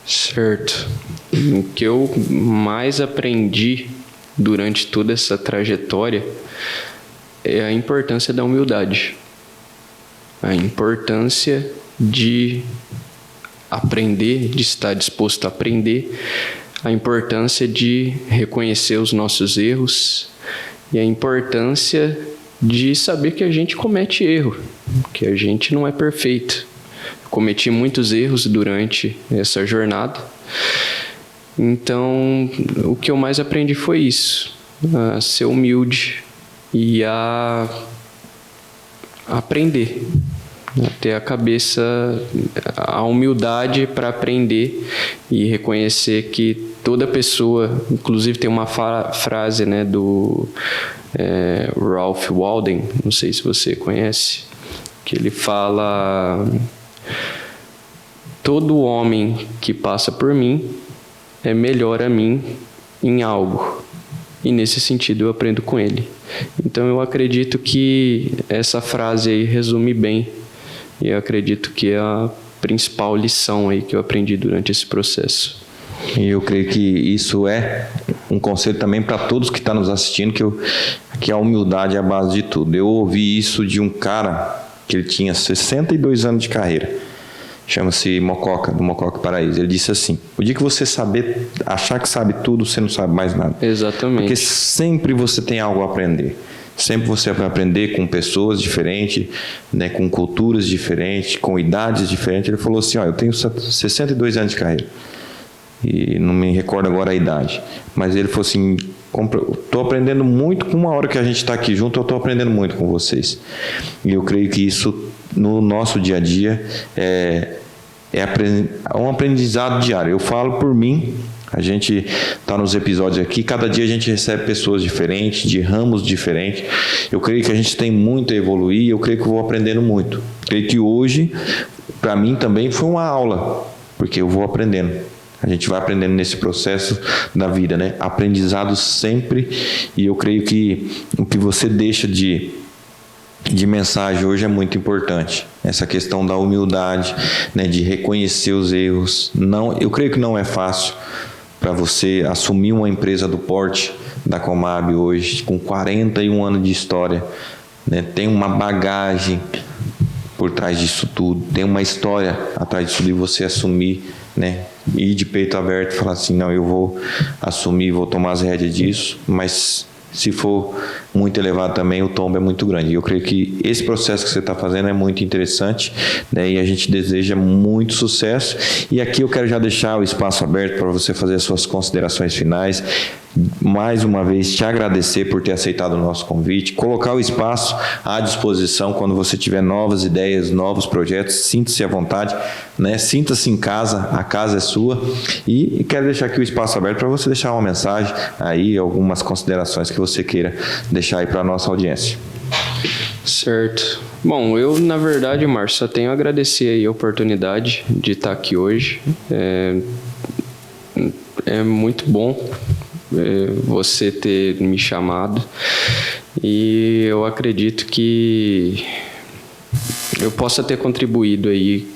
Certo. O que eu mais aprendi durante toda essa trajetória é a importância da humildade. A importância de aprender, de estar disposto a aprender, a importância de reconhecer os nossos erros e a importância de saber que a gente comete erro, que a gente não é perfeito. Eu cometi muitos erros durante essa jornada, então o que eu mais aprendi foi isso, a ser humilde e a aprender, ter a cabeça, a humildade para aprender e reconhecer que toda pessoa, inclusive tem uma frase, né, do Ralph Walden, não sei se você conhece, que ele fala: todo homem que passa por mim é melhor a mim em algo, e nesse sentido eu aprendo com ele. Então eu acredito que essa frase aí resume bem, e eu acredito que é a principal lição aí que eu aprendi durante esse processo. E eu creio que isso é um conselho também para todos que estão nos assistindo, que a humildade é a base de tudo. Eu ouvi isso de um cara que ele tinha 62 anos de carreira, chama-se Mococa, do Mococa Paraíso. Ele disse assim: o dia que você achar que sabe tudo, você não sabe mais nada. Exatamente. Porque sempre você tem algo a aprender. Sempre você vai aprender com pessoas diferentes, né, com culturas diferentes, com idades diferentes. Ele falou assim: eu tenho 62 anos de carreira. E não me recordo agora a idade. Mas ele falou assim: estou aprendendo muito com uma hora que a gente está aqui junto, eu estou aprendendo muito com vocês. E eu creio que isso, no nosso dia a dia, é um aprendizado diário. Eu falo por mim, a gente está nos episódios aqui, cada dia a gente recebe pessoas diferentes, de ramos diferentes. Eu creio que a gente tem muito a evoluir, eu creio que eu vou aprendendo muito. Eu creio que hoje, para mim também foi uma aula, porque eu vou aprendendo. A gente vai aprendendo nesse processo da vida, né? Aprendizado sempre, e eu creio que o que você deixa de mensagem hoje é muito importante. Essa questão da humildade, né? De reconhecer os erros. Eu creio que não é fácil para você assumir uma empresa do porte da Comab hoje, com 41 anos de história, né? Tem uma bagagem por trás disso tudo, tem uma história atrás disso tudo, e você assumir, né? Ir de peito aberto e falar assim: não, eu vou assumir, vou tomar as rédeas disso, mas se for muito elevado também, o tombo é muito grande. E eu creio que esse processo que você está fazendo é muito interessante, né? E a gente deseja muito sucesso. E aqui eu quero já deixar o espaço aberto para você fazer as suas considerações finais. Mais uma vez te agradecer por ter aceitado o nosso convite, colocar o espaço à disposição quando você tiver novas ideias, novos projetos, sinta-se à vontade, né? Sinta-se em casa, a casa é sua, e quero deixar aqui o espaço aberto para você deixar uma mensagem aí, algumas considerações que você queira deixar aí para a nossa audiência. Certo. Bom, eu, na verdade, Márcio, só tenho a agradecer aí a oportunidade de estar aqui hoje. É muito bom você ter me chamado, e eu acredito que eu possa ter contribuído aí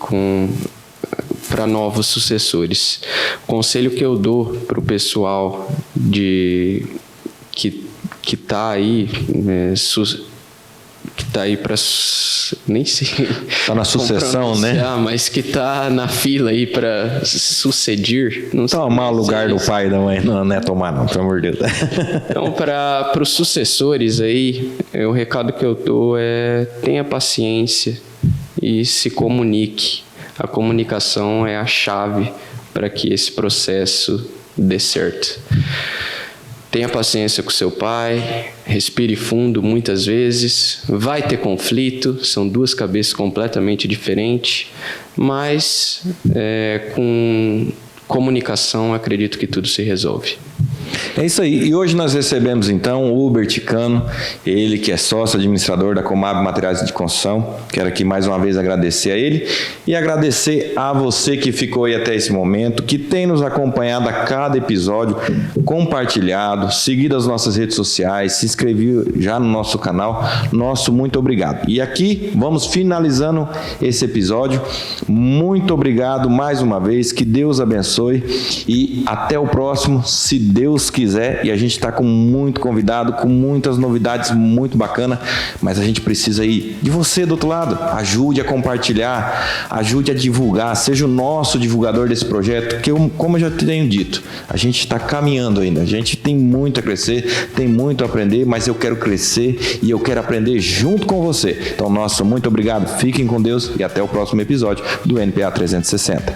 para novos sucessores. O conselho que eu dou para o pessoal que está aí, que está aí para, nem sei, está na sucessão, né? Mas que está na fila aí para suceder. Não tomar o lugar do pai e da mãe, não é tomar não, pelo amor de Deus. Então, para os sucessores aí, o recado que eu dou é: tenha paciência e se comunique. A comunicação é a chave para que esse processo dê certo. Tenha paciência com seu pai, respire fundo muitas vezes, vai ter conflito, são duas cabeças completamente diferentes, mas com comunicação acredito que tudo se resolve. É isso aí. E hoje nós recebemos então o Hubert Cano, ele que é sócio administrador da Comab Materiais de Construção. Quero aqui mais uma vez agradecer a ele e agradecer a você que ficou aí até esse momento, que tem nos acompanhado a cada episódio, compartilhado, seguido as nossas redes sociais, se inscreveu já no nosso canal. Nosso muito obrigado. E aqui vamos finalizando esse episódio. Muito obrigado mais uma vez, que Deus abençoe e até o próximo, se Deus quiser. E a gente está com muito convidado, com muitas novidades muito bacanas, mas a gente precisa aí de você do outro lado. Ajude a compartilhar, ajude a divulgar, seja o nosso divulgador desse projeto, que como eu já tenho dito, a gente está caminhando ainda, a gente tem muito a crescer, tem muito a aprender, mas eu quero crescer e eu quero aprender junto com você. Então, nosso muito obrigado, fiquem com Deus e até o próximo episódio do NPA 360.